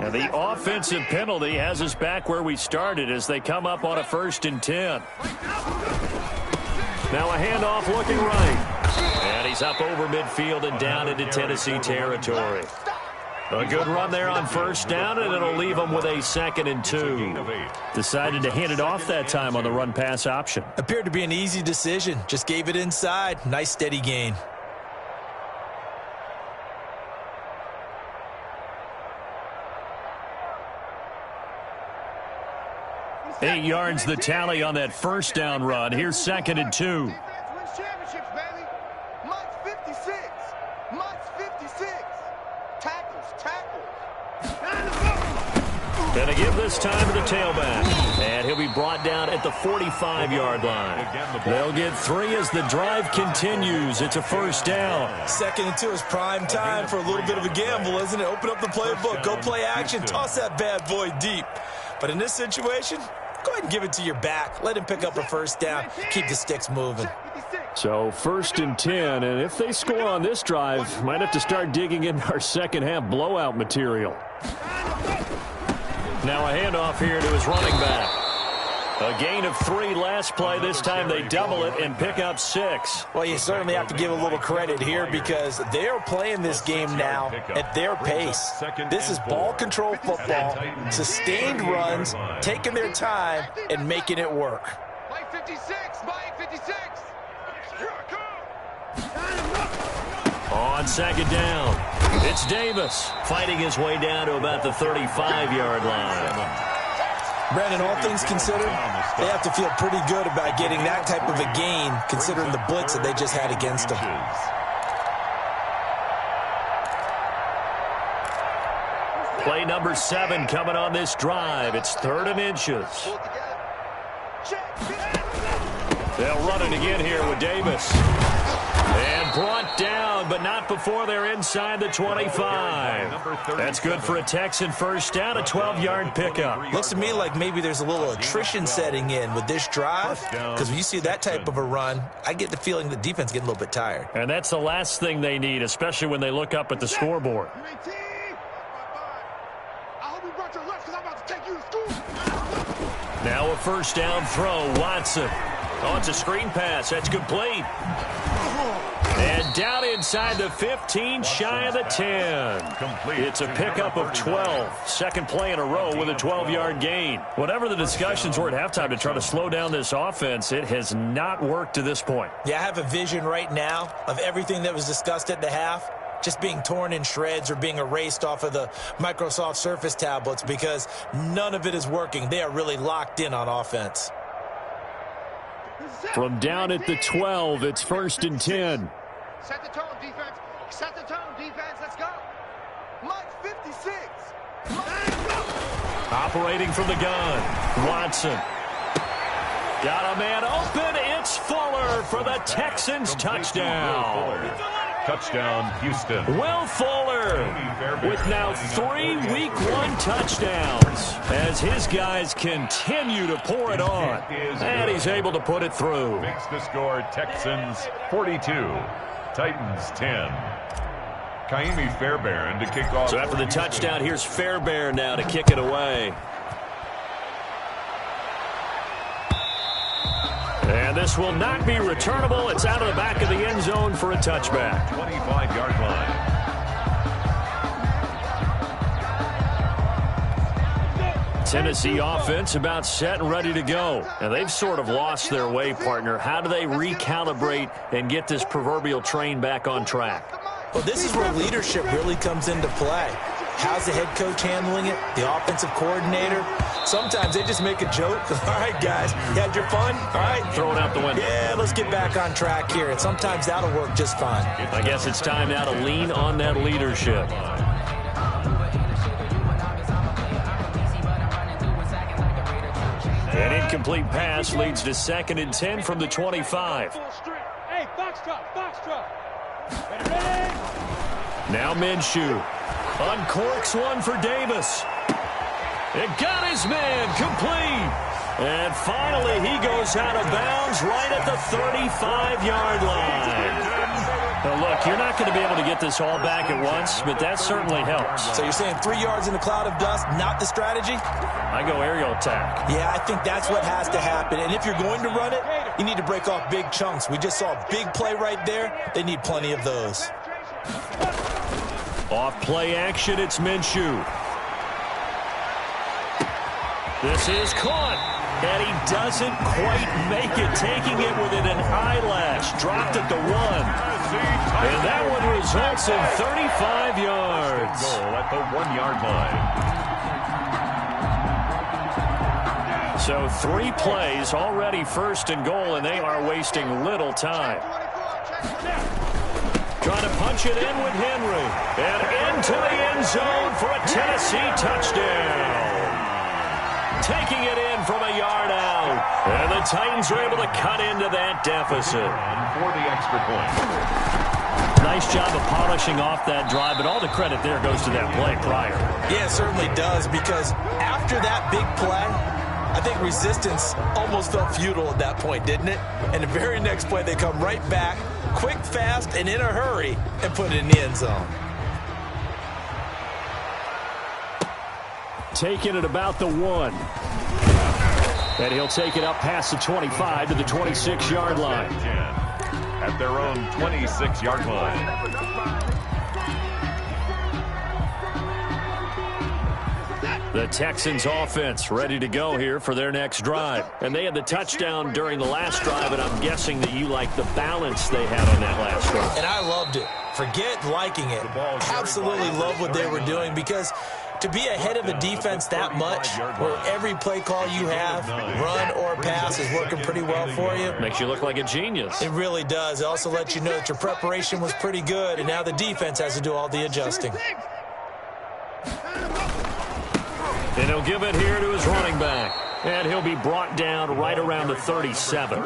[SPEAKER 2] And the offensive penalty has us back where we started as they come up on a 1st and 10. Now a handoff looking right. And he's up over midfield and down into Tennessee territory. A good run there on 1st down, and it'll leave them with a 2nd and 2. Decided to hand it off that time on the run-pass option.
[SPEAKER 8] Appeared to be an easy decision. Just gave it inside. Nice steady gain.
[SPEAKER 2] 8 yards the tally on that 1st down run. Here's 2nd and 2.
[SPEAKER 9] Defense wins championships, baby. Mike's 56. Mike's 56. Tackles.
[SPEAKER 2] Gonna give this time to the tailback. And he'll be brought down at the 45-yard line. They'll get 3 as the drive continues. It's a 1st down.
[SPEAKER 8] 2nd and 2 is prime time for a little bit of a gamble, isn't it? Open up the playbook. Go play action. Toss that bad boy deep. But in this situation, go ahead and give it to your back. Let him pick up a 1st down. Keep the sticks moving.
[SPEAKER 2] So 1st and 10, and if they score on this drive, might have to start digging in our second half blowout material. Now a handoff here to his running back. A gain of 3 last play. This time they double it and pick up 6.
[SPEAKER 8] Well, you certainly have to give a little credit here because they are playing this game now at their pace. This is ball control football, sustained runs, taking their time, and making it work.
[SPEAKER 9] Mike 56. Mike 56. Here I come.
[SPEAKER 2] On 2nd down, it's Davis fighting his way down to about the 35-yard line.
[SPEAKER 8] Brandon, all things considered, they have to feel pretty good about getting that type of a gain considering the blitz that they just had against them.
[SPEAKER 2] Play number 7 coming on this drive. It's 3rd and inches. They'll run it again here with Davis. And brought down, but not before they're inside the 25. That's good for a Texan 1st down, a 12-yard pickup.
[SPEAKER 8] Looks to me like maybe there's a little attrition setting in with this drive, because when you see that type of a run, I get the feeling the defense getting a little bit tired.
[SPEAKER 2] And that's the last thing they need, especially when they look up at the scoreboard. Now a 1st down throw, Watson. Oh, it's a screen pass. That's complete. And down inside the 15, shy of the 10. It's a pickup of 12. 2nd play in a row with a 12-yard gain. Whatever the discussions were at halftime to try to slow down this offense, it has not worked to this point.
[SPEAKER 8] Yeah, I have a vision right now of everything that was discussed at the half just being torn in shreds or being erased off of the Microsoft Surface tablets because none of it is working. They are really locked in on offense.
[SPEAKER 2] From down at the 12, it's 1st and 10.
[SPEAKER 9] Set the tone, defense. Set the tone, defense. Let's go. Mike 56.
[SPEAKER 2] Operating from the gun, Watson. Got a man open. It's Fuller for the Texans touchdown.
[SPEAKER 7] Touchdown, Houston.
[SPEAKER 2] Will Fuller with now 3 Week 1 touchdowns as his guys continue to pour it on. And he's able to put it through.
[SPEAKER 7] Makes the score Texans 42, Titans 10. Kaimi Fairbairn to kick off.
[SPEAKER 2] So after the touchdown, here's Fairbairn now to kick it away. And this will not be returnable. It's out of the back of the end zone for a touchback.
[SPEAKER 7] 25-yard line.
[SPEAKER 2] Tennessee offense about set and ready to go. And they've sort of lost their way, partner. How do they recalibrate and get this proverbial train back on track?
[SPEAKER 8] Well, this is where leadership really comes into play. How's the head coach handling it? The offensive coordinator? Sometimes they just make a joke. All right, guys, you had your fun? All right.
[SPEAKER 2] Throw it out the window.
[SPEAKER 8] Yeah, let's get back on track here. And sometimes that'll work just fine.
[SPEAKER 2] I guess it's time now to lean on that leadership. An incomplete pass leads to 2nd and 10 from the 25.
[SPEAKER 9] Hey, box drop.
[SPEAKER 2] Now Minshew uncorks one for Davis. It got his man complete. And finally he goes out of bounds right at the 35-yard line. Now look, you're not going to be able to get this all back at once, but that certainly helps.
[SPEAKER 8] So you're saying 3 yards in a cloud of dust, not the strategy?
[SPEAKER 2] I go aerial attack.
[SPEAKER 8] Yeah, I think that's what has to happen. And if you're going to run it, you need to break off big chunks. We just saw a big play right there. They need plenty of those.
[SPEAKER 2] Off play action, it's Minshew. This is caught, and he doesn't quite make it, taking it within an eyelash. Dropped at the 1. And that one results in 35 yards.
[SPEAKER 7] Goal at the 1-yard line.
[SPEAKER 2] So 3 plays, already 1st and goal, and they are wasting little time. Trying to punch it in with Henry. And into the end zone for a Tennessee touchdown. Taking it in from a yard out. And the Titans are able to cut into that deficit.
[SPEAKER 7] For the extra point.
[SPEAKER 2] Nice job of polishing off that drive, but all the credit there goes to that play prior.
[SPEAKER 8] Yeah, it certainly does, because after that big play, I think resistance almost felt futile at that point, didn't it? And the very next play, they come right back, quick, fast, and in a hurry, and put it in the end zone.
[SPEAKER 2] Taking it about the 1. And he'll take it up past the 25 to the 26-yard line.
[SPEAKER 7] At their own 26-yard line.
[SPEAKER 2] The Texans offense ready to go here for their next drive. And they had the touchdown during the last drive, and I'm guessing that you like the balance they had on that last drive.
[SPEAKER 8] And I loved it. Forget liking it. Absolutely love what they were doing, because to be ahead of a defense that much, where every play call you have, run or pass, is working pretty well for you.
[SPEAKER 2] Makes you look like a genius.
[SPEAKER 8] It really does. It also lets you know that your preparation was pretty good, and now the defense has to do all the adjusting.
[SPEAKER 2] And he'll give it here to his running back. And he'll be brought down right around the 37.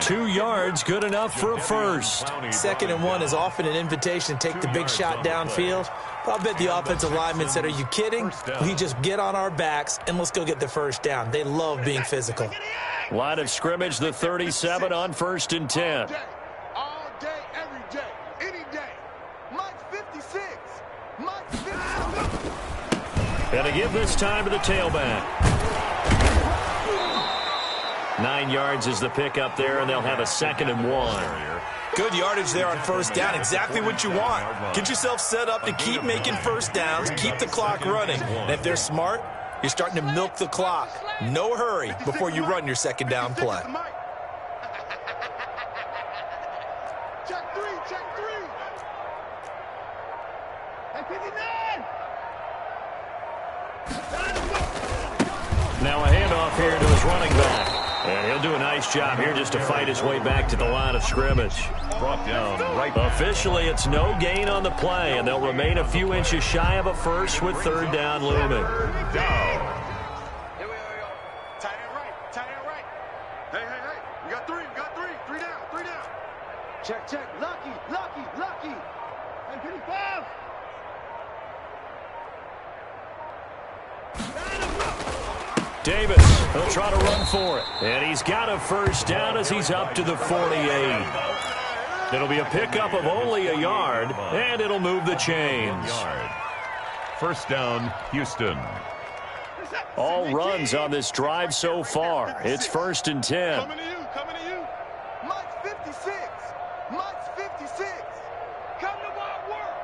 [SPEAKER 2] 2 yards, good enough for a first.
[SPEAKER 8] 2nd and 1 is often an invitation to take the big shot downfield. But I'll bet the offensive linemen said, are you kidding? We just get on our backs and let's go get the first down. They love being physical.
[SPEAKER 2] Line of scrimmage, the 37 on 1st and 10.
[SPEAKER 9] All day, every day, any day. Mike 56. Mike 56.
[SPEAKER 2] And to give this time to the tailback. 9 yards is the pickup there, and they'll have a 2nd and 1.
[SPEAKER 8] Good yardage there on first down. Exactly what you want. Get yourself set up to keep making first downs, keep the clock running. And if they're smart, you're starting to milk the clock. No hurry before you run your 2nd down play.
[SPEAKER 9] Check 3, check 3.
[SPEAKER 2] Now a handoff here to his running back. And he'll do a nice job here just to fight his way back to the line of scrimmage.
[SPEAKER 7] Brought down right.
[SPEAKER 2] Officially, it's no gain on the play, and they'll remain a few inches shy of a first with third down looming.
[SPEAKER 7] Down.
[SPEAKER 9] Here we go. Tight end right. Tight end right. Hey. We got three. Three down. Check. Lucky. Hey, 55.
[SPEAKER 2] Davis, he'll try to run for it. And he's got a first down as he's up to the 48. It'll be a pickup of only a yard, and it'll move the chains.
[SPEAKER 7] First down, Houston.
[SPEAKER 2] All runs on this drive so far. It's 1st and 10.
[SPEAKER 9] Coming to you. Mike's 56. Come to my work.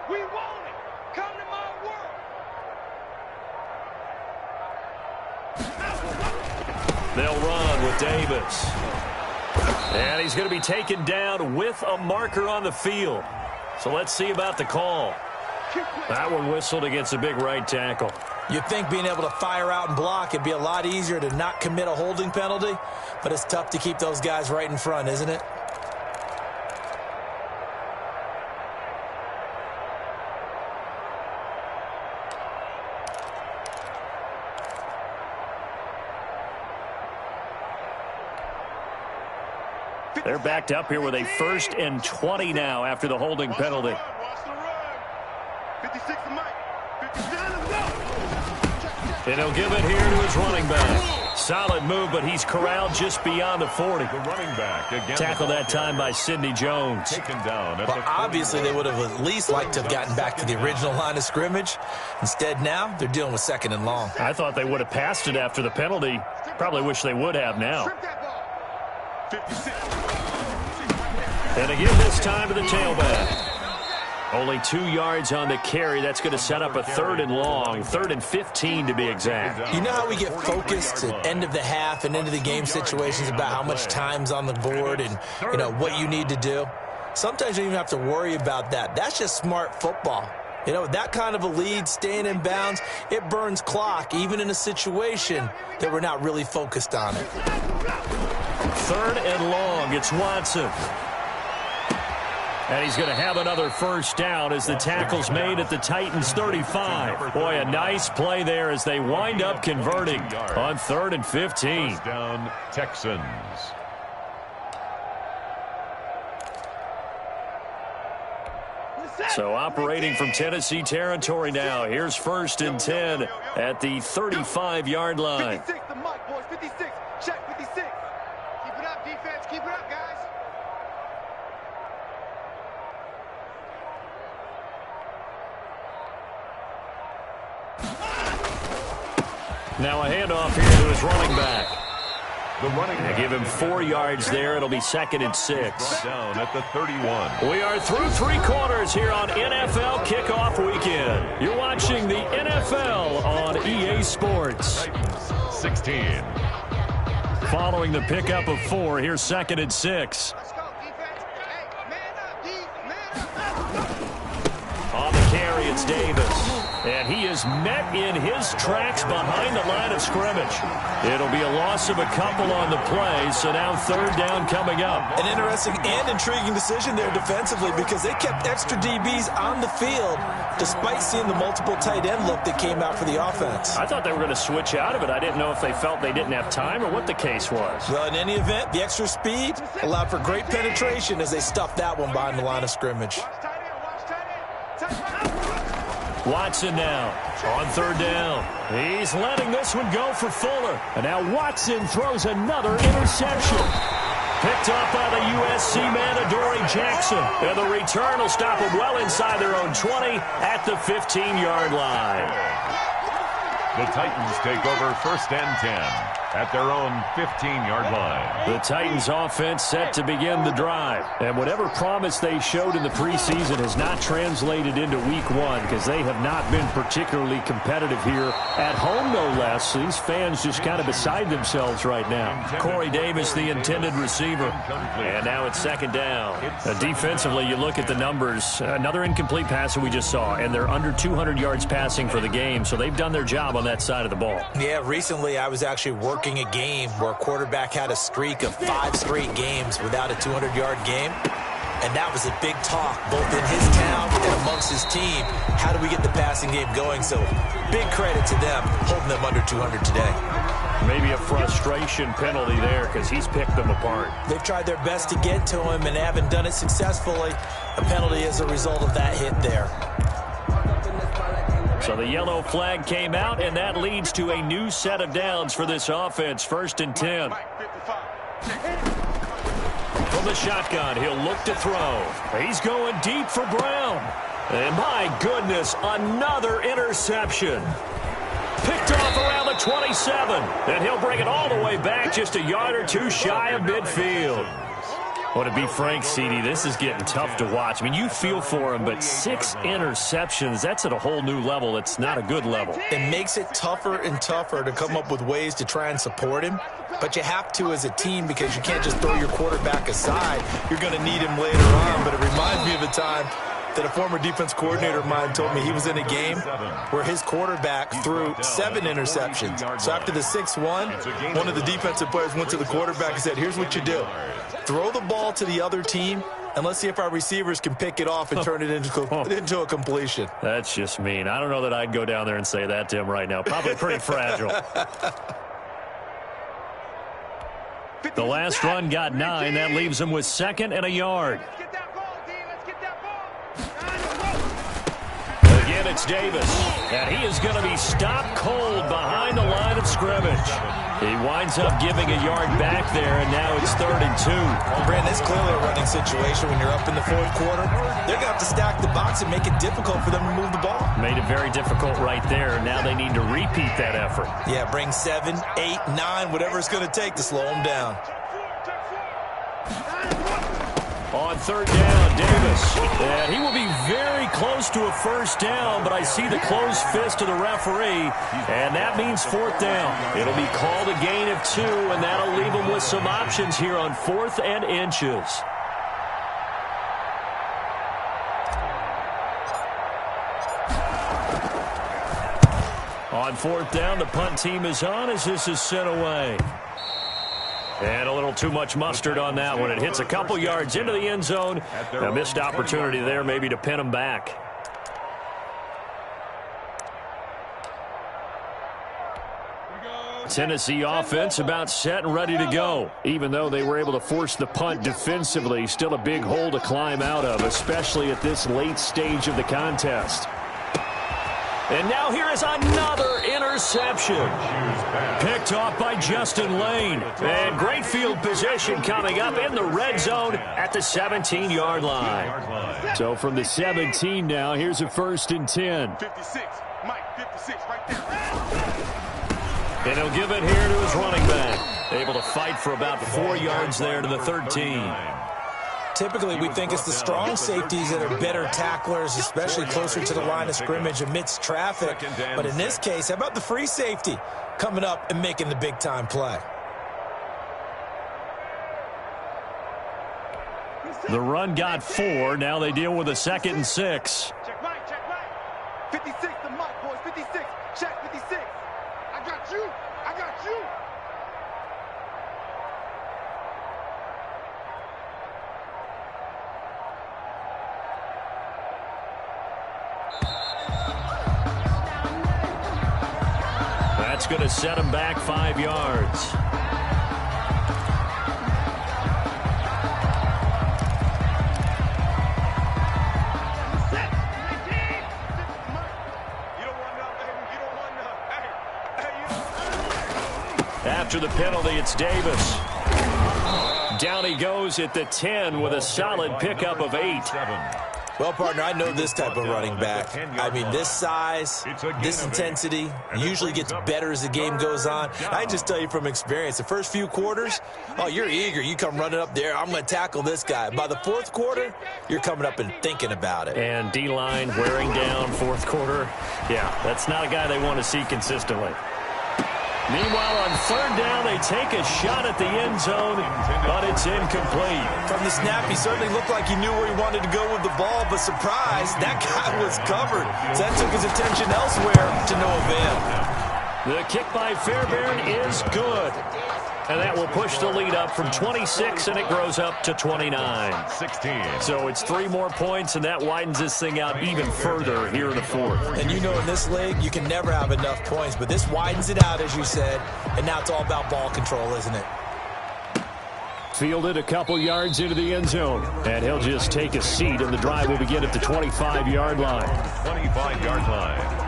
[SPEAKER 9] We want it. Come to my work.
[SPEAKER 2] They'll run with Davis. And he's going to be taken down with a marker on the field. So let's see about the call. That one whistled against a big right tackle.
[SPEAKER 8] You'd think being able to fire out and block, it'd be a lot easier to not commit a holding penalty, but it's tough to keep those guys right in front, isn't it?
[SPEAKER 2] They're backed up here with a 1st and 20 now after the holding penalty.
[SPEAKER 9] Watch the run. 56 to Mike. 59 to go.
[SPEAKER 2] And he'll give it here to his running back. Solid move, but he's corralled just beyond the 40.
[SPEAKER 7] The running back again.
[SPEAKER 2] Tackled that time by Sidney Jones.
[SPEAKER 7] Taken down at
[SPEAKER 8] Well,
[SPEAKER 7] the
[SPEAKER 8] obviously they would have at least liked to have gotten back to the original line of scrimmage. Instead now, they're dealing with 2nd and long.
[SPEAKER 2] I thought they would have passed it after the penalty. Probably wish they would have now.
[SPEAKER 9] Trip that ball. 56.
[SPEAKER 2] And again this time to the tailback. Only 2 yards on the carry. That's going to set up a 3rd and long. 3rd and 15 to be exact.
[SPEAKER 8] You know how we get focused at end of the half and into the game situations about how much time's on the board and, you know, what you need to do? Sometimes you don't even have to worry about that. That's just smart football. You know, that kind of a lead, staying in bounds, it burns clock, even in a situation that we're not really focused on it.
[SPEAKER 2] 3rd and long. It's Watson. And he's going to have another first down as the tackle's made at the Titans 35. Boy, a nice play there as they wind up converting on 3rd and 15.
[SPEAKER 7] First down, Texans.
[SPEAKER 2] So operating from Tennessee territory now. Here's 1st and 10 at the 35-yard line.
[SPEAKER 9] 56 to Mike, boys. 56. Check 56. Keep it up, defense. Keep it up, guys.
[SPEAKER 2] Now a handoff here to his running back.
[SPEAKER 7] The running back.
[SPEAKER 2] Give him 4 yards there. It'll be 2nd and 6.
[SPEAKER 7] Down at the 31.
[SPEAKER 2] We are through 3 quarters here on NFL Kickoff Weekend. You're watching the NFL on EA Sports.
[SPEAKER 7] Titans 16.
[SPEAKER 2] Following the pickup of 4, here's 2nd and 6.
[SPEAKER 9] Let's go, defense. Hey, man up, D. Man up.
[SPEAKER 2] On the carry, it's Davis. And he is met in his tracks behind the line of scrimmage. It'll be a loss of a couple on the play, so now 3rd down coming up.
[SPEAKER 8] An interesting and intriguing decision there defensively because they kept extra DBs on the field despite seeing the multiple tight end look that came out for the offense.
[SPEAKER 2] I thought they were going to switch out of it. I didn't know if they felt they didn't have time or what the case was.
[SPEAKER 8] Well, in any event, the extra speed allowed for great penetration as they stuffed that one behind the line of scrimmage.
[SPEAKER 9] Watch tight end.
[SPEAKER 2] Watson now on 3rd down. He's letting this one go for Fuller. And now Watson throws another interception. Picked off by the USC man, Adoree Jackson. And the return will stop them well inside their own 20 at the 15-yard line.
[SPEAKER 7] The Titans take over 1st and 10. at their own 15-yard line.
[SPEAKER 2] The Titans offense set to begin the drive. And whatever promise they showed in the preseason has not translated into week one because they have not been particularly competitive here at home, no less. These fans just kind of beside themselves right now. Corey Davis, the intended receiver. And now it's second down. Defensively, you look at the numbers. Another incomplete pass that we just saw, and they're under 200 yards passing for the game, so they've done their job on that side of the ball.
[SPEAKER 8] Yeah, recently I was actually working a game where a quarterback had a streak of 5 straight games without a 200-yard game. And that was a big talk, both in his town and amongst his team. How do we get the passing game going? So big credit to them, holding them under 200 today.
[SPEAKER 2] Maybe a frustration penalty there because he's picked them apart.
[SPEAKER 8] They've tried their best to get to him and haven't done it successfully. A penalty is a result of that hit there.
[SPEAKER 2] So the yellow flag came out, and that leads to a new set of downs for this offense. 1st and 10. From the shotgun, he'll look to throw. He's going deep for Brown. And my goodness, another interception. Picked off around the 27. And he'll bring it all the way back just a yard or two shy of midfield. Well, to be frank, CD, this is getting tough to watch. I mean, you feel for him, but 6 interceptions, that's at a whole new level. It's not a good level.
[SPEAKER 8] It makes it tougher and tougher to come up with ways to try and support him. But you have to as a team because you can't just throw your quarterback aside. You're going to need him later on. But it reminds me of a time that a former defense coordinator of mine told me he was in a game where his quarterback threw 7 interceptions. So after the 6-1, one of the defensive players went to the quarterback and said, here's what you do. Throw the ball to the other team, and let's see if our receivers can pick it off and turn it into a completion.
[SPEAKER 2] That's just mean. I don't know that I'd go down there and say that to him right now. Probably pretty fragile. The last run got 9. That leaves him with 2nd and a yard. Again, it's Davis. And he is going to be stopped cold behind the line of scrimmage. He winds up giving a yard back there, and now it's 3rd and 2.
[SPEAKER 8] Brandon, it's clearly a running situation when you're up in the 4th quarter. They're going to have to stack the box and make it difficult for them to move the ball.
[SPEAKER 2] Made it very difficult right there. Now they need to repeat that effort.
[SPEAKER 8] Yeah, bring 7, 8, 9, whatever it's going to take to slow them down.
[SPEAKER 2] On 3rd down, Davis. And he will be very close to a 1st down, but I see the closed fist of the referee, and that means 4th down. It'll be called a gain of 2, and that'll leave him with some options here on 4th and inches. On 4th down, the punt team is on as this is sent away. And a little too much mustard on that one. It hits a couple yards into the end zone. A missed opportunity there maybe to pin him back. Tennessee offense about set and ready to go. Even though they were able to force the punt defensively, still a big hole to climb out of, especially at this late stage of the contest. And now here is another interception. Picked off by Justin Lane. And great field position coming up in the red zone at the 17-yard line. So from the 17 now, here's a 1st and 10.
[SPEAKER 9] 56, Mike, 56, right there.
[SPEAKER 2] And he'll give it here to his running back. Able to fight for about 4 yards there to the 13.
[SPEAKER 8] Typically, we think it's the strong safeties that are better tacklers, especially closer to the line of scrimmage amidst traffic. But in this case, how about the free safety coming up and making the big-time play?
[SPEAKER 2] The run got 4. Now they deal with a 2nd and 6.
[SPEAKER 9] Check right, check right. 56 to Mike, boys, 56. Check 56. I got you. I got you.
[SPEAKER 2] That's going to set him back 5 yards. After the penalty, it's Davis. Down he goes at the 10 with a solid pickup of 8.
[SPEAKER 8] Well, partner, I know this type of running back. I mean, this size, this intensity usually gets better as the game goes on. I just tell you from experience, the first few quarters, oh, you're eager. You come running up there, I'm going to tackle this guy. By the fourth quarter, you're coming up and thinking about it.
[SPEAKER 2] And D-line wearing down fourth quarter. Yeah, that's not a guy they want to see consistently. Meanwhile, on third down, they take a shot at the end zone, but it's incomplete.
[SPEAKER 8] From the snap, he certainly looked like he knew where he wanted to go with the ball, but surprise, that guy was covered. So that took his attention elsewhere to no avail.
[SPEAKER 2] The kick by Fairbairn is good. And that will push the lead up from 26, and it grows up to 29.
[SPEAKER 7] 16.
[SPEAKER 2] So it's 3 more points, and that widens this thing out even further here in the fourth.
[SPEAKER 8] And you know in this league, you can never have enough points, but this widens it out, as you said, and now it's all about ball control, isn't it?
[SPEAKER 2] Fielded a couple yards into the end zone, and he'll just take a seat, and the drive will begin at the 25-yard line.
[SPEAKER 7] 25-yard line.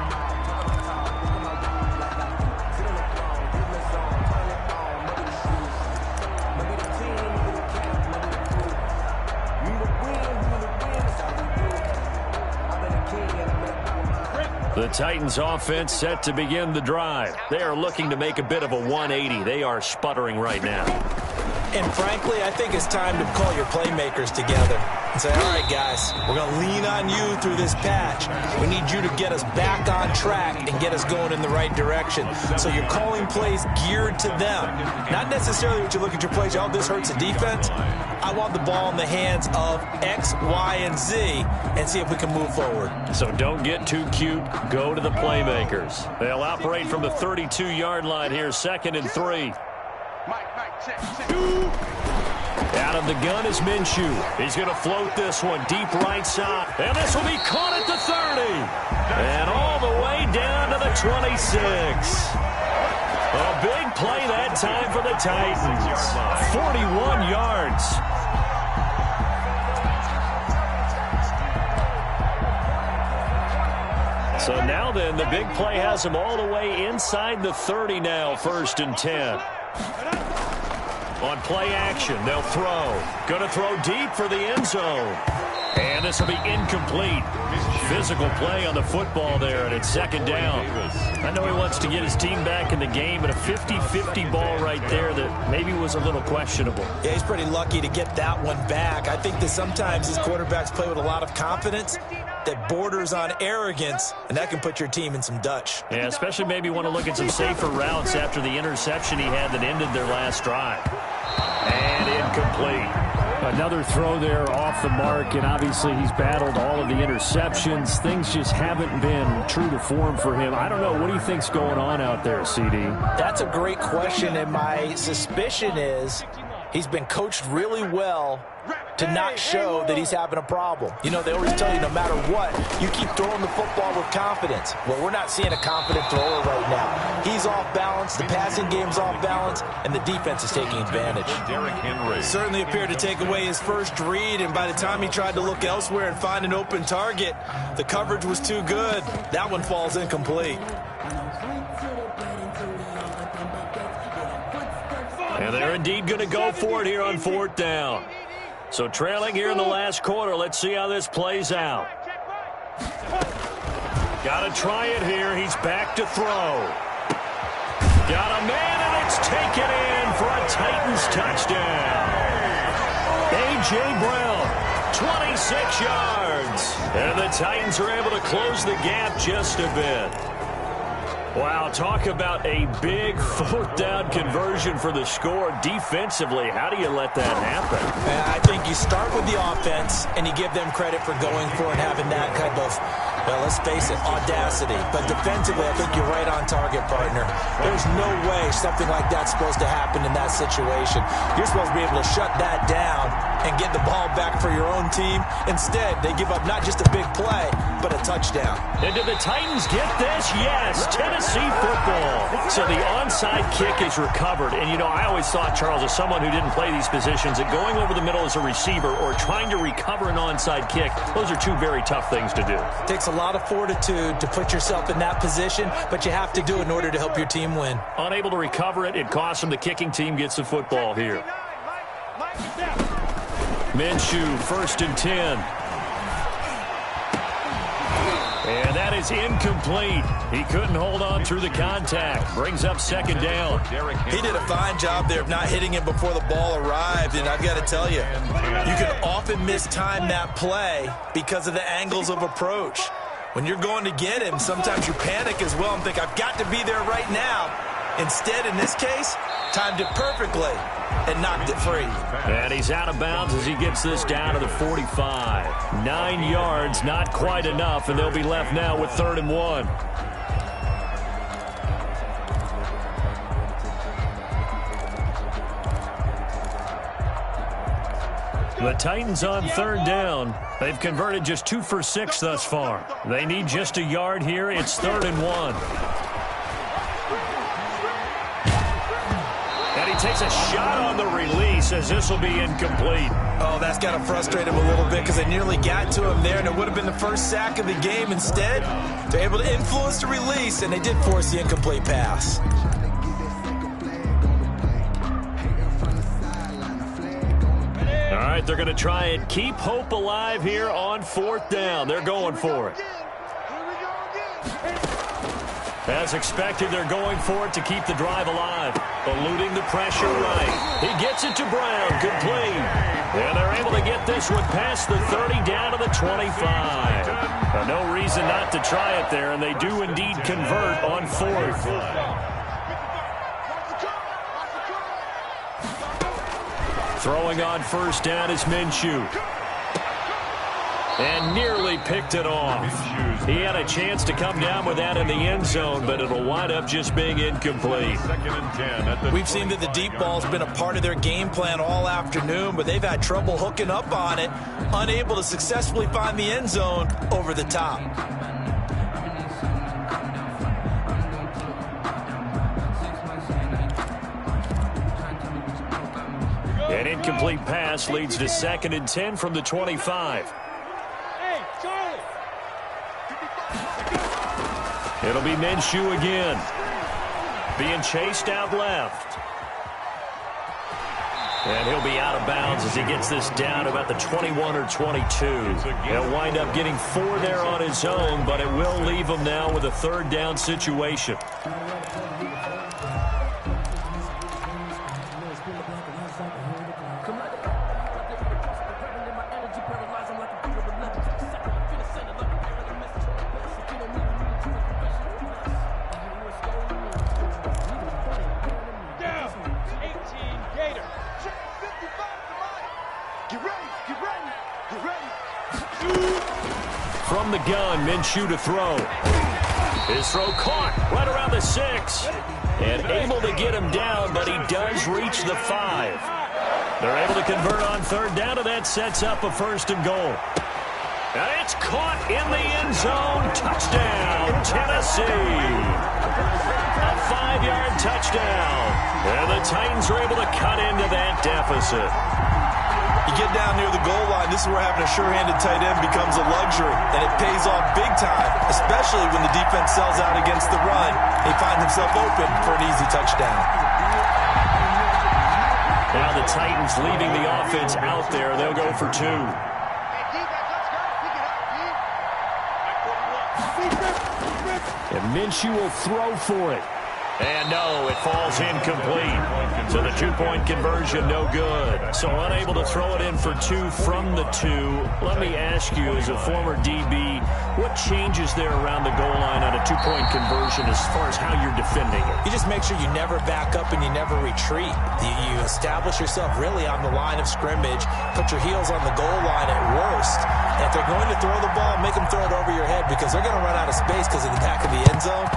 [SPEAKER 2] The Titans offense set to begin the drive. They are looking to make a bit of a 180. They are sputtering right now.
[SPEAKER 8] And frankly, I think it's time to call your playmakers together and say, all right, guys, we're going to lean on you through this patch. We need you to get us back on track and get us going in the right direction. So you're calling plays geared to them. Not necessarily what you look at your plays, oh, this hurts the defense. I want the ball in the hands of X, Y, and Z and see if we can move forward.
[SPEAKER 2] So don't get too cute. Go to the playmakers. They'll operate from the 32-yard line here, 2nd and 3. Out of the gun is Minshew. He's going to float this one deep right side. And this will be caught at the 30. And all the way down to the 26. A big play that time for the Titans. 41 yards. So now then, the big play has him all the way inside the 30 now, 1st and 10. On play action, they'll throw. Going to throw deep for the end zone. And this will be incomplete. Physical play on the football there, and it's 2nd down. I know he wants to get his team back in the game, but a 50-50 ball right there that maybe was a little questionable.
[SPEAKER 8] Yeah, he's pretty lucky to get that one back. I think that sometimes his quarterbacks play with a lot of confidence that borders on arrogance, and that can put your team in some Dutch.
[SPEAKER 2] Yeah, especially maybe want to look at some safer routes after the interception he had that ended their last drive. And incomplete.
[SPEAKER 10] Another throw there off the mark, and obviously he's battled all of the interceptions. Things just haven't been true to form for him. I don't know. What do you think's going on out there, CD?
[SPEAKER 8] That's a great question, and my suspicion is he's been coached really well to not show that he's having a problem. You know, they always tell you no matter what, you keep throwing the football with confidence. Well, we're not seeing a confident thrower right now. He's off balance, the passing game's off balance, and the defense is taking advantage.
[SPEAKER 7] Derrick Henry
[SPEAKER 8] certainly appeared to take away his first read, and by the time he tried to look elsewhere and find an open target, the coverage was too good. That one falls incomplete.
[SPEAKER 2] And they're indeed going to go for it here on 4th down. So trailing here in the last quarter. Let's see how this plays out. Got to try it here. He's back to throw. Got a man, and it's taken in for a Titans touchdown. A.J. Brown, 26 yards. And the Titans are able to close the gap just a bit. Wow, talk about a big 4th down conversion for the score. Defensively, how do you let that happen?
[SPEAKER 8] I think you start with the offense, and you give them credit for going for it and having that kind of, well, let's face it, audacity. But defensively, I think you're right on target, partner. There's no way something like that's supposed to happen in that situation. You're supposed to be able to shut that down and get the ball back for your own team. Instead, they give up not just a big play, but a touchdown.
[SPEAKER 2] And did the Titans get this? Yes, Tennessee football. So the onside kick is recovered. And, you know, I always thought, Charles, as someone who didn't play these positions, that going over the middle as a receiver or trying to recover an onside kick, those are 2 very tough things to do.
[SPEAKER 8] It takes a lot of fortitude to put yourself in that position, but you have to do it in order to help your team win.
[SPEAKER 2] Unable to recover it, it costs them. The kicking team gets the football here. Minshew, 1st and 10. And that is incomplete. He couldn't hold on through the contact. Brings up second down.
[SPEAKER 8] He did a fine job there of not hitting him before the ball arrived. And I've got to tell you, you can often mistime that play because of the angles of approach. When you're going to get him, sometimes you panic as well and think, I've got to be there right now. Instead, in this case, timed it perfectly and knocked it free.
[SPEAKER 2] And he's out of bounds as he gets this down to the 45. 9 yards, not quite enough, and they'll be left now with 3rd and 1. The Titans on 3rd down. They've converted just 2 for 6 thus far. They need just a yard here. It's 3rd and 1. And he takes a shot on the release as this will be incomplete.
[SPEAKER 8] Oh, that's got to frustrate him a little bit because they nearly got to him there, and it would have been the first sack of the game. Instead, they're able to influence the release, and they did force the incomplete pass.
[SPEAKER 2] All right, they're going to try and keep hope alive here on 4th down. They're going for it. As expected, they're going for it to keep the drive alive. Eluding the pressure right. He gets it to Brown. Complete. And they're able to get this one past the 30 down to the 25. No reason not to try it there, and they do indeed convert on 4th. Throwing on 1st down is Minshew. And nearly picked it off. He had a chance to come down with that in the end zone, but it'll wind up just being incomplete.
[SPEAKER 8] We've seen that the deep ball's been a part of their game plan all afternoon, but they've had trouble hooking up on it, unable to successfully find the end zone over the top.
[SPEAKER 2] An incomplete pass leads to 2nd and 10 from the 25. It'll be Minshew again. Being chased out left. And he'll be out of bounds as he gets this down about the 21 or 22. He'll wind up getting 4 there on his own, but it will leave him now with a 3rd down situation. From the gun, Minshew to throw. His throw caught right around the 6. And able to get him down, but he does reach the 5. They're able to convert on 3rd down, and that sets up a 1st and goal. And it's caught in the end zone. Touchdown, Tennessee. A 5-yard touchdown. And the Titans are able to cut into that deficit.
[SPEAKER 8] You get down near the goal line, this is where having a sure-handed tight end becomes a luxury, and it pays off big time, especially when the defense sells out against the run. He finds himself open for an easy touchdown.
[SPEAKER 2] Now the Titans leaving the offense out there. They'll go for 2. And Minshew will throw for it. And no, it falls incomplete. So the 2-point conversion, no good. So unable to throw it in for 2 from the 2. Let me ask you, as a former DB, what changes there around the goal line on a 2-point conversion as far as how you're defending it?
[SPEAKER 8] You just make sure you never back up and you never retreat. You establish yourself really on the line of scrimmage, put your heels on the goal line at worst. And if they're going to throw the ball, make them throw it over your head because they're going to run out of space because of the back of the end zone.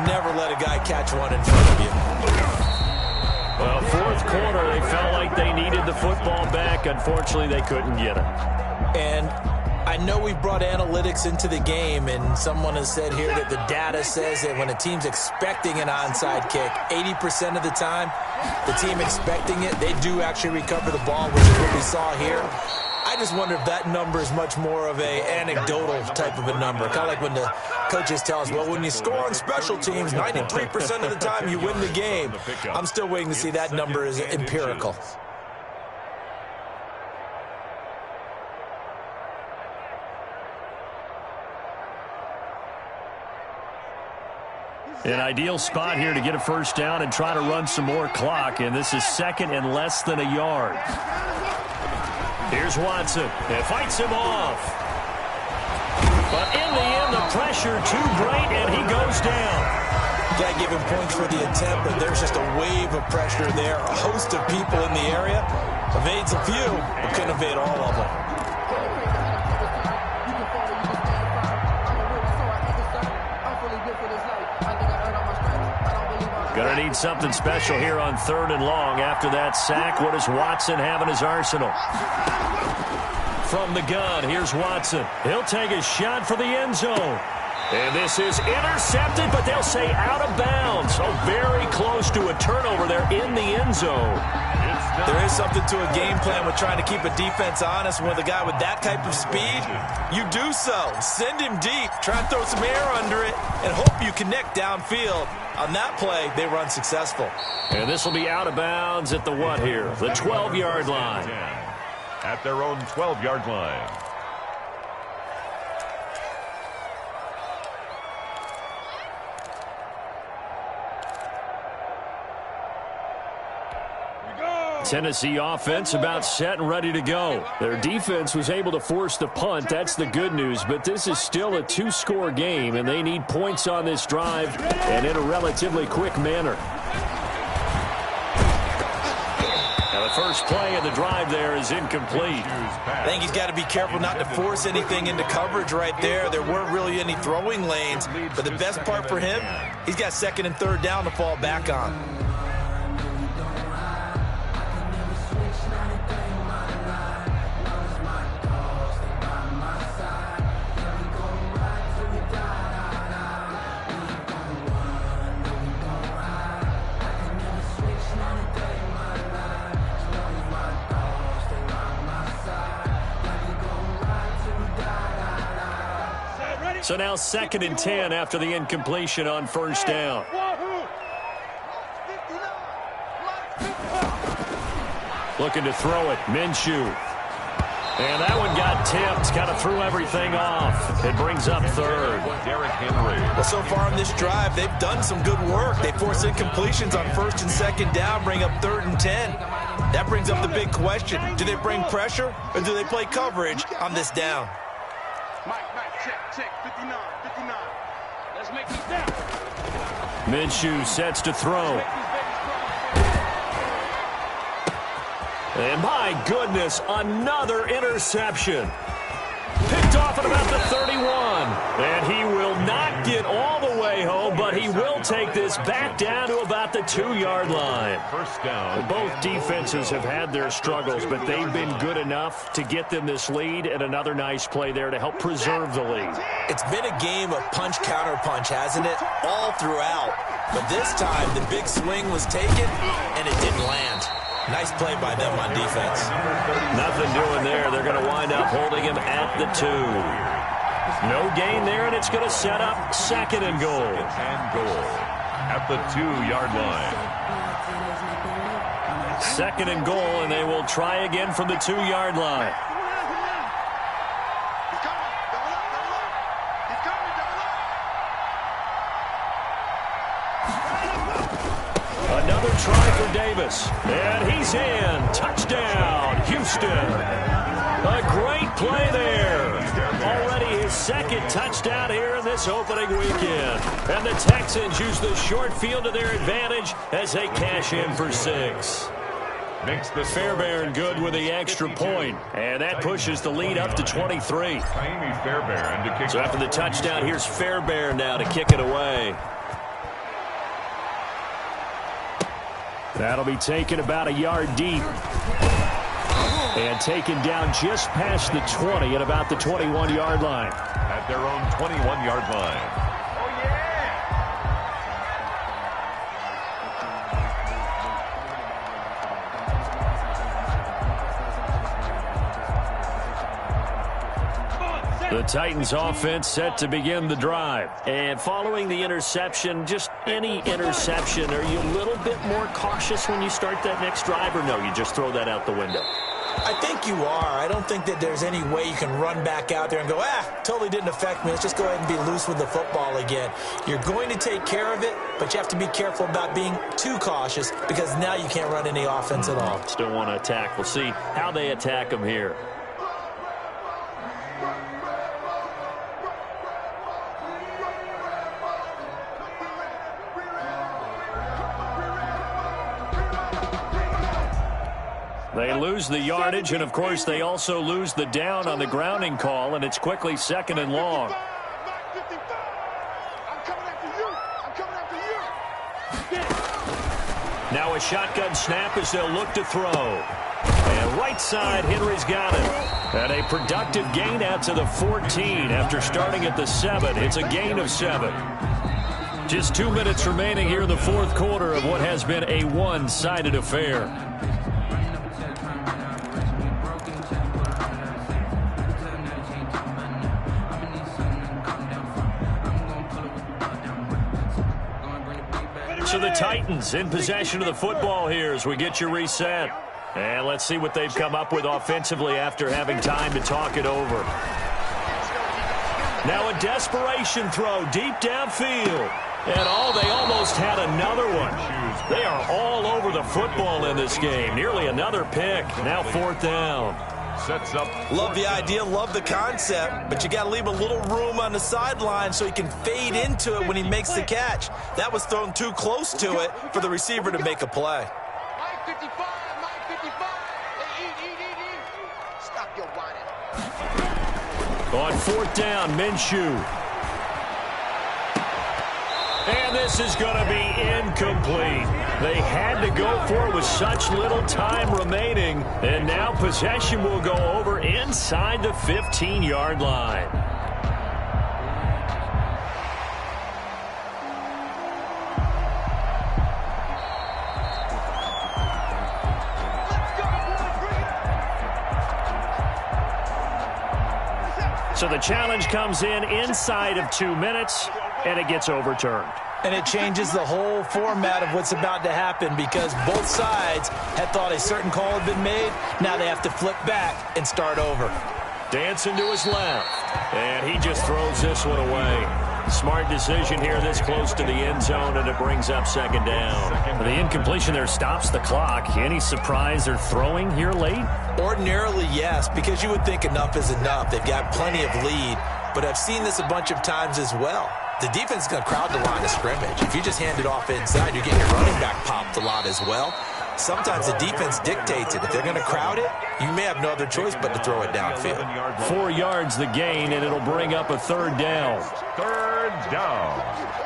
[SPEAKER 8] Never let a guy catch one in front of you.
[SPEAKER 2] Well, 4th quarter, they felt like they needed the football back. Unfortunately, they couldn't get it.
[SPEAKER 8] And I know we've brought analytics into the game, and someone has said here that the data says that when a team's expecting an onside kick, 80% of the time, the team expecting it, they do actually recover the ball, which is what we saw here. I just wonder if that number is much more of a anecdotal type of a number. Kind of like when the coaches tell us, well, when you score on special teams, 93% of the time you win the game. I'm still waiting to see that number is empirical.
[SPEAKER 2] An ideal spot here to get a first down and try to run some more clock, and this is second and less than a yard. Here's Watson. It fights him off. But in the end, the pressure too great, and he goes down.
[SPEAKER 8] Got to give him points for the attempt, but there's just a wave of pressure there. A host of people in the area. Evades a few, but couldn't evade all of them.
[SPEAKER 2] Gonna need something special here on 3rd and long. After that sack, what does Watson have in his arsenal? From the gun, here's Watson. He'll take a shot for the end zone. And this is intercepted, but they'll say out of bounds. So very close to a turnover there in the end zone.
[SPEAKER 8] There is something to a game plan with trying to keep a defense honest. With a guy with that type of speed, you do so. Send him deep, try and throw some air under it, and hope you connect downfield. On that play, they were unsuccessful.
[SPEAKER 2] And this will be out of bounds at the what here? The 12-yard line.
[SPEAKER 7] At their own 12-yard line.
[SPEAKER 2] Tennessee offense about set and ready to go. Their defense was able to force the punt. That's the good news. But this is still a 2-score game, and they need points on this drive and in a relatively quick manner. Now the first play of the drive there is incomplete.
[SPEAKER 8] I think he's got to be careful not to force anything into coverage right there. There weren't really any throwing lanes. But the best part for him, he's got 2nd and 3rd down to fall back on.
[SPEAKER 2] So now 2nd and 10 after the incompletion on 1st down. Looking to throw it, Minshew. And that one got tipped, kind of threw everything off. It brings up 3rd.
[SPEAKER 7] Derrick Henry.
[SPEAKER 8] Well, so far on this drive, they've done some good work. They force incompletions on 1st and 2nd down, bring up 3rd and 10. That brings up the big question. Do they bring pressure or do they play coverage on this down?
[SPEAKER 9] Mike, check, 59. Let's make this down.
[SPEAKER 2] Minshew sets to throw. And my goodness, another interception. Picked off at about the 31. And he will not get all the way home, but he will take this back down to about the 2-yard line.
[SPEAKER 7] First down.
[SPEAKER 2] Both defenses have had their struggles, but they've been good enough to get them this lead, and another nice play there to help preserve the lead.
[SPEAKER 8] It's been a game of punch-counter-punch, hasn't it? All throughout. But this time, the big swing was taken, and it didn't land. Nice play by them on defense.
[SPEAKER 2] Nothing doing there. They're going to wind up holding him at the 2. No gain there, and it's going to set up 2nd and goal.
[SPEAKER 7] And goal at the 2-yard line.
[SPEAKER 2] 2nd and goal, and they will try again from the 2-yard line. Another try for Davis. And he's in. Touchdown, Houston. A great play there. Already his 2nd touchdown here in this opening weekend. And the Texans use the short field to their advantage as they cash in for 6.
[SPEAKER 7] Makes the
[SPEAKER 2] Fairbairn good with the extra point. And that pushes the lead up to 23.
[SPEAKER 7] Kaimi Fairbairn to kick.
[SPEAKER 2] So after the touchdown, here's Fairbairn now to kick it away. That'll be taken about a yard deep. And taken down just past the 20 at about the 21-yard line.
[SPEAKER 7] At their own 21-yard line.
[SPEAKER 2] The Titans offense set to begin the drive. And following the interception, just any interception, are you a little bit more cautious when you start that next drive, or no, you just throw that out the window?
[SPEAKER 8] I think you are. I don't think that there's any way you can run back out there and go, totally didn't affect me. Let's just go ahead and be loose with the football again. You're going to take care of it, but you have to be careful about being too cautious because now you can't run any offense at all.
[SPEAKER 2] Still want to attack. We'll see how they attack them here. They lose the yardage, and, of course, they also lose the down on the grounding call, and it's quickly 2nd and long. Now a shotgun snap as they'll look to throw. And right side, Henry's got it. And a productive gain out to the 14 after starting at the 7. It's a gain of 7. Just 2 minutes remaining here in the fourth quarter of what has been a one-sided affair. So the Titans in possession of the football here as we get you reset. And let's see what they've come up with offensively after having time to talk it over. Now a desperation throw deep downfield. And they almost had another one. They are all over the football in this game. Nearly another pick. Now 4th down.
[SPEAKER 7] Sets up.
[SPEAKER 8] Love the idea, love the concept, but you got to leave a little room on the sideline so he can fade into it when he makes the catch. That was thrown too close to it for the receiver to make a play.
[SPEAKER 9] Mike 55, Mike 55. Eat. Stop your whining.
[SPEAKER 2] On 4th down, Minshew. And this is going to be incomplete. They had to go for it with such little time remaining. And now possession will go over inside the 15-yard line. So the challenge comes in inside of 2 minutes, and it gets overturned.
[SPEAKER 8] And it changes the whole format of what's about to happen because both sides had thought a certain call had been made. Now they have to flip back and start over.
[SPEAKER 2] Dancing to his left, and he just throws this one away. Smart decision here this close to the end zone, and it brings up 2nd down. The incompletion there stops the clock. Any surprise they're throwing here late?
[SPEAKER 8] Ordinarily, yes, because you would think enough is enough. They've got plenty of lead, but I've seen this a bunch of times as well. The defense is going to crowd the line of scrimmage. If you just hand it off inside, you're getting your running back popped a lot as well. Sometimes the defense dictates it. If they're going to crowd it, you may have no other choice but to throw it downfield.
[SPEAKER 2] 4 yards the gain, and it'll bring up a 3rd down.
[SPEAKER 7] 3rd down.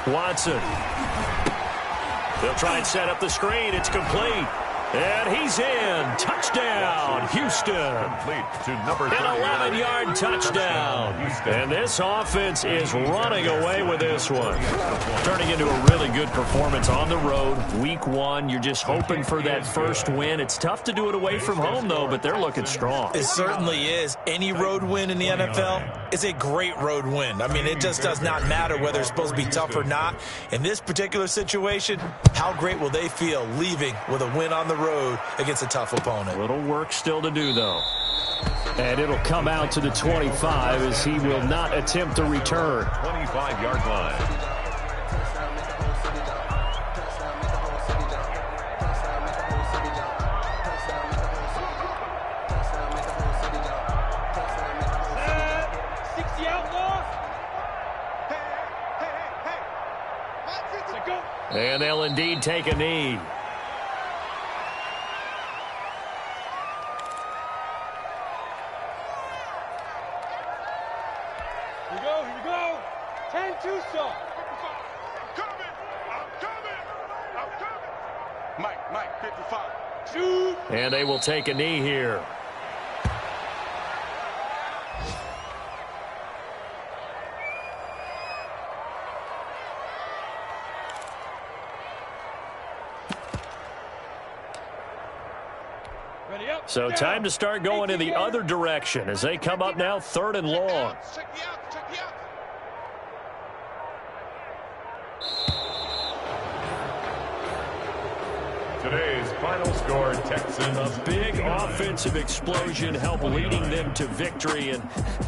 [SPEAKER 2] Watson. They'll try and set up the screen. It's complete. And he's in. Touchdown, Houston.
[SPEAKER 7] Complete to number 3.
[SPEAKER 2] An 11-yard touchdown. And this offense is running away with this one. Turning into a really good performance on the road. Week 1, you're just hoping for that first win. It's tough to do it away from home, though, but they're looking strong.
[SPEAKER 8] It certainly is. Any road win in the NFL is a great road win. I mean, it just does not matter whether it's supposed to be tough or not. In this particular situation, how great will they feel leaving with a win on the road against a tough opponent?
[SPEAKER 2] A little work still to do, though. And it'll come out to the 25 as he will not attempt to return.
[SPEAKER 7] 25-yard line.
[SPEAKER 2] And they'll indeed take a knee.
[SPEAKER 9] Here we go. 10-2 stop. I'm coming. Mike, 55. Shoot.
[SPEAKER 2] And they will take a knee here.
[SPEAKER 9] Ready up.
[SPEAKER 2] So time to start going in the other direction as they come up now 3rd and long.
[SPEAKER 7] Today's final score, Texans.
[SPEAKER 2] A big offensive explosion helped leading them to victory. And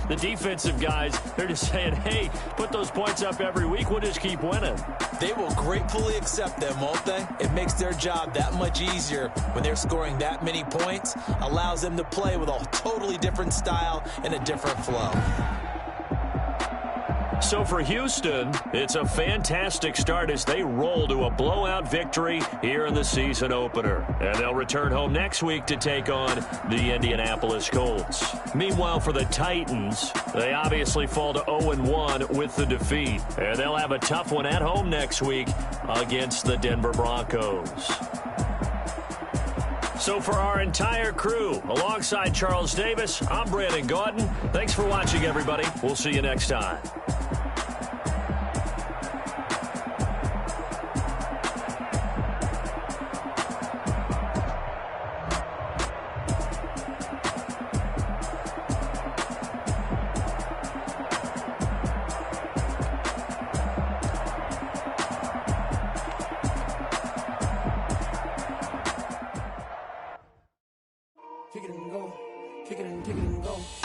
[SPEAKER 2] the defensive guys, they're just saying, hey, put those points up every week. We'll just keep winning.
[SPEAKER 8] They will gratefully accept them, won't they? It makes their job that much easier when they're scoring that many points. Allows them to play with a totally different style and a different flow.
[SPEAKER 2] So for Houston, it's a fantastic start as they roll to a blowout victory here in the season opener. And they'll return home next week to take on the Indianapolis Colts. Meanwhile, for the Titans, they obviously fall to 0-1 with the defeat. And they'll have a tough one at home next week against the Denver Broncos. So for our entire crew, alongside Charles Davis, I'm Brandon Gaudin. Thanks for watching, everybody. We'll see you next time.
[SPEAKER 11] Kick it and go.